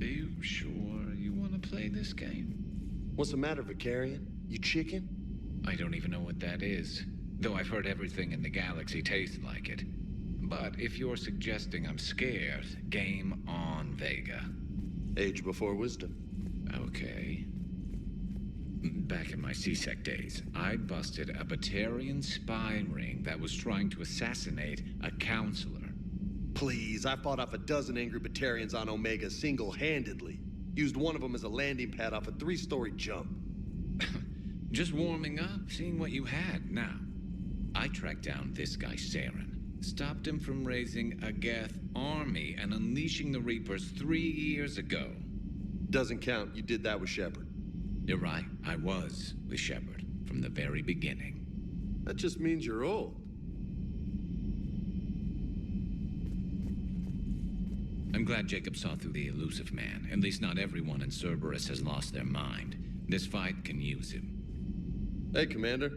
Are you sure you want to play this game? What's the matter, Vicarian? You chicken? I don't even know what that is, though I've heard everything in the galaxy tastes like it. But if you're suggesting I'm scared, game on, Vega. Age before wisdom. Okay. Back in my C-Sec days, I busted a Batarian spy ring that was trying to assassinate a counselor. Please, I fought off a dozen angry Batarians on Omega single-handedly. Used one of them as a landing pad off a 3-story jump. Just warming up, seeing what you had. Now, I tracked down this guy, Saren. Stopped him from raising a Geth army and unleashing the Reapers 3 years ago. Doesn't count. You did that with Shepard. You're right. I was with Shepard from the very beginning. That just means you're old. I'm glad Jacob saw through the elusive man. At least not everyone in Cerberus has lost their mind. This fight can use him. Hey, Commander.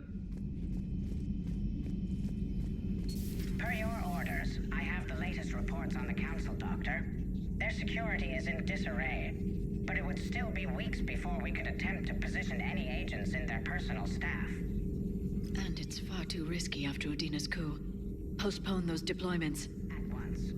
Per your orders, I have the latest reports on the Council, Doctor. Their security is in disarray, but it would still be weeks before we could attempt to position any agents in their personal staff. And it's far too risky after Udina's coup. Postpone those deployments. At once.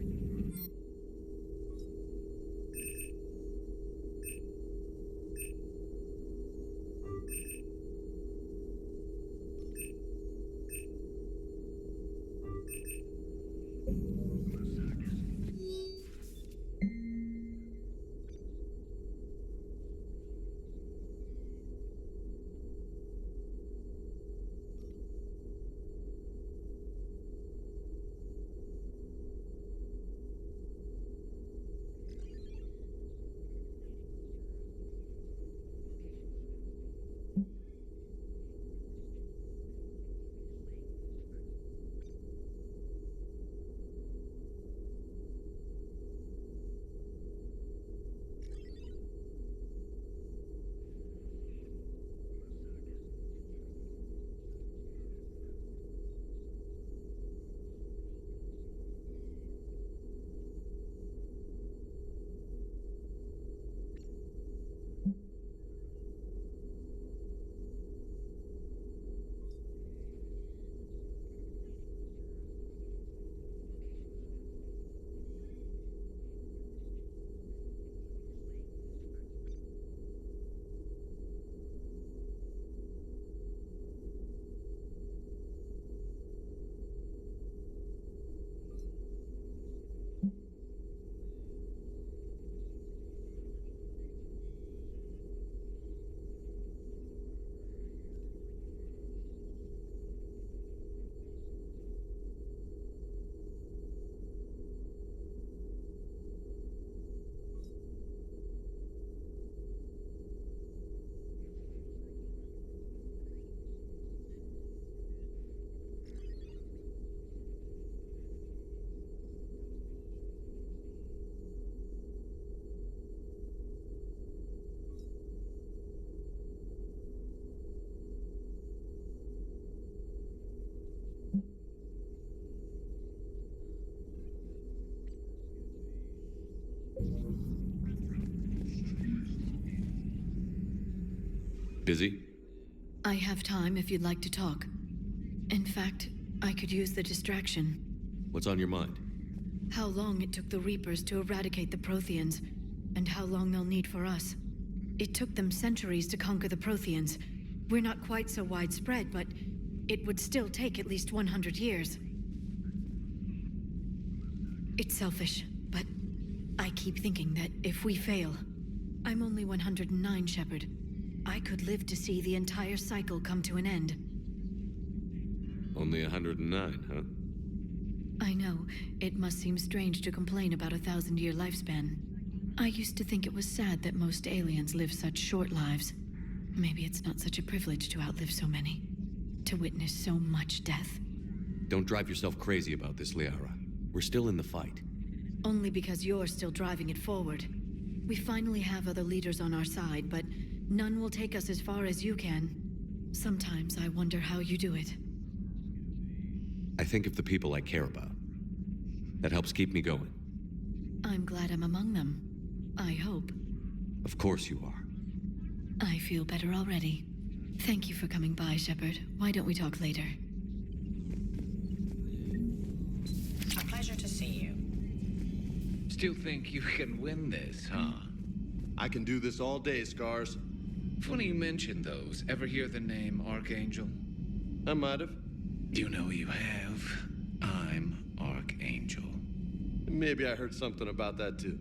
Busy? I have time if you'd like to talk. In fact, I could use the distraction. What's on your mind? How long it took the Reapers to eradicate the Protheans, and how long they'll need for us. It took them centuries to conquer the Protheans. We're not quite so widespread, but it would still take at least 100 years. It's selfish, but I keep thinking that if we fail... I'm only 109, Shepard. I could live to see the entire cycle come to an end. Only 109, huh? I know. It must seem strange to complain about a 1,000-year lifespan. I used to think it was sad that most aliens live such short lives. Maybe it's not such a privilege to outlive so many. To witness so much death. Don't drive yourself crazy about this, Liara. We're still in the fight. Only because you're still driving it forward. We finally have other leaders on our side, but none will take us as far as you can. Sometimes I wonder how you do it. I think of the people I care about. That helps keep me going. I'm glad I'm among them. I hope. Of course you are. I feel better already. Thank you for coming by, Shepard. Why don't we talk later? A pleasure to see you. Still think you can win this, huh? I can do this all day, Scars. Funny you mention those. Ever hear the name Archangel? I might have. You know you have. I'm Archangel. Maybe I heard something about that too.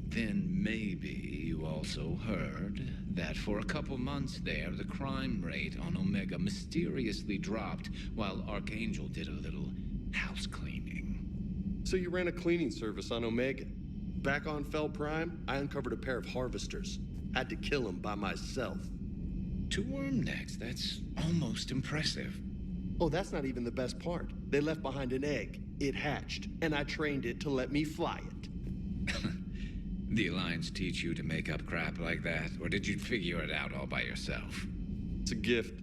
Then maybe you also heard that for a couple months there, the crime rate on Omega mysteriously dropped while Archangel did a little house cleaning. So you ran a cleaning service on Omega. Back on Fel Prime, I uncovered a pair of harvesters. Had to kill them by myself. 2 worm necks, that's almost impressive. Oh, that's not even the best part. They left behind an egg. It hatched, and I trained it to let me fly it. The Alliance teach you to make up crap like that, or did you figure it out all by yourself? It's a gift.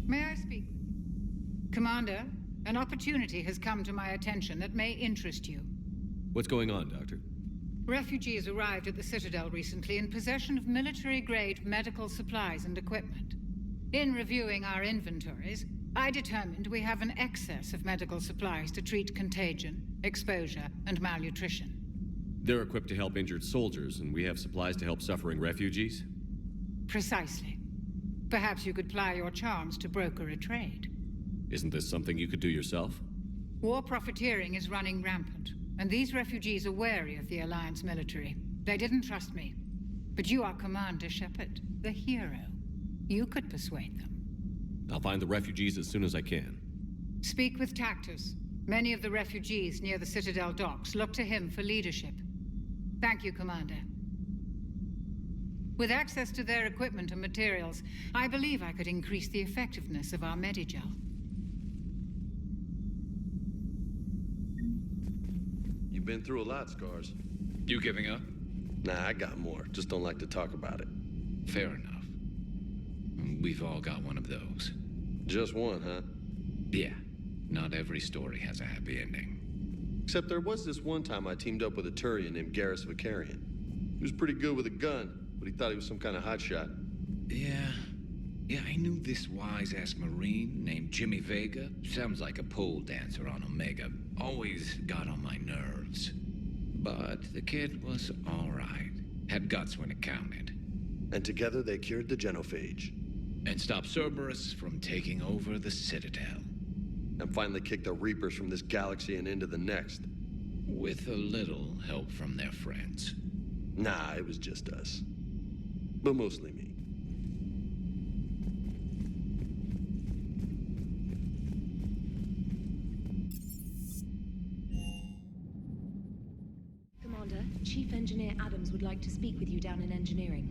May I speak? Commander, an opportunity has come to my attention that may interest you. What's going on, Doctor? Refugees arrived at the Citadel recently in possession of military-grade medical supplies and equipment. In reviewing our inventories, I determined we have an excess of medical supplies to treat contagion, exposure, and malnutrition. They're equipped to help injured soldiers, and we have supplies to help suffering refugees? Precisely. Perhaps you could ply your charms to broker a trade. Isn't this something you could do yourself? War profiteering is running rampant, and these refugees are wary of the Alliance military. They didn't trust me. But you are Commander Shepard, the hero. You could persuade them. I'll find the refugees as soon as I can. Speak with Tactus. Many of the refugees near the Citadel docks look to him for leadership. Thank you, Commander. With access to their equipment and materials, I believe I could increase the effectiveness of our Medigel. You've been through a lot, Scars. You giving up? Nah, I got more. Just don't like to talk about it. Fair enough. We've all got one of those. Just one, huh? Yeah. Not every story has a happy ending. Except there was this one time I teamed up with a Turian named Garrus Vicarian. He was pretty good with a gun, but he thought he was some kind of hotshot. Yeah, I knew this wise-ass Marine named Jimmy Vega. Sounds like a pole dancer on Omega. Always got on my nerves. But the kid was all right. Had guts when it counted. And together they cured the genophage. And stopped Cerberus from taking over the Citadel. And finally kicked the Reapers from this galaxy and into the next. With a little help from their friends. Nah, it was just us. But mostly me. Commander, Chief Engineer Adams would like to speak with you down in engineering.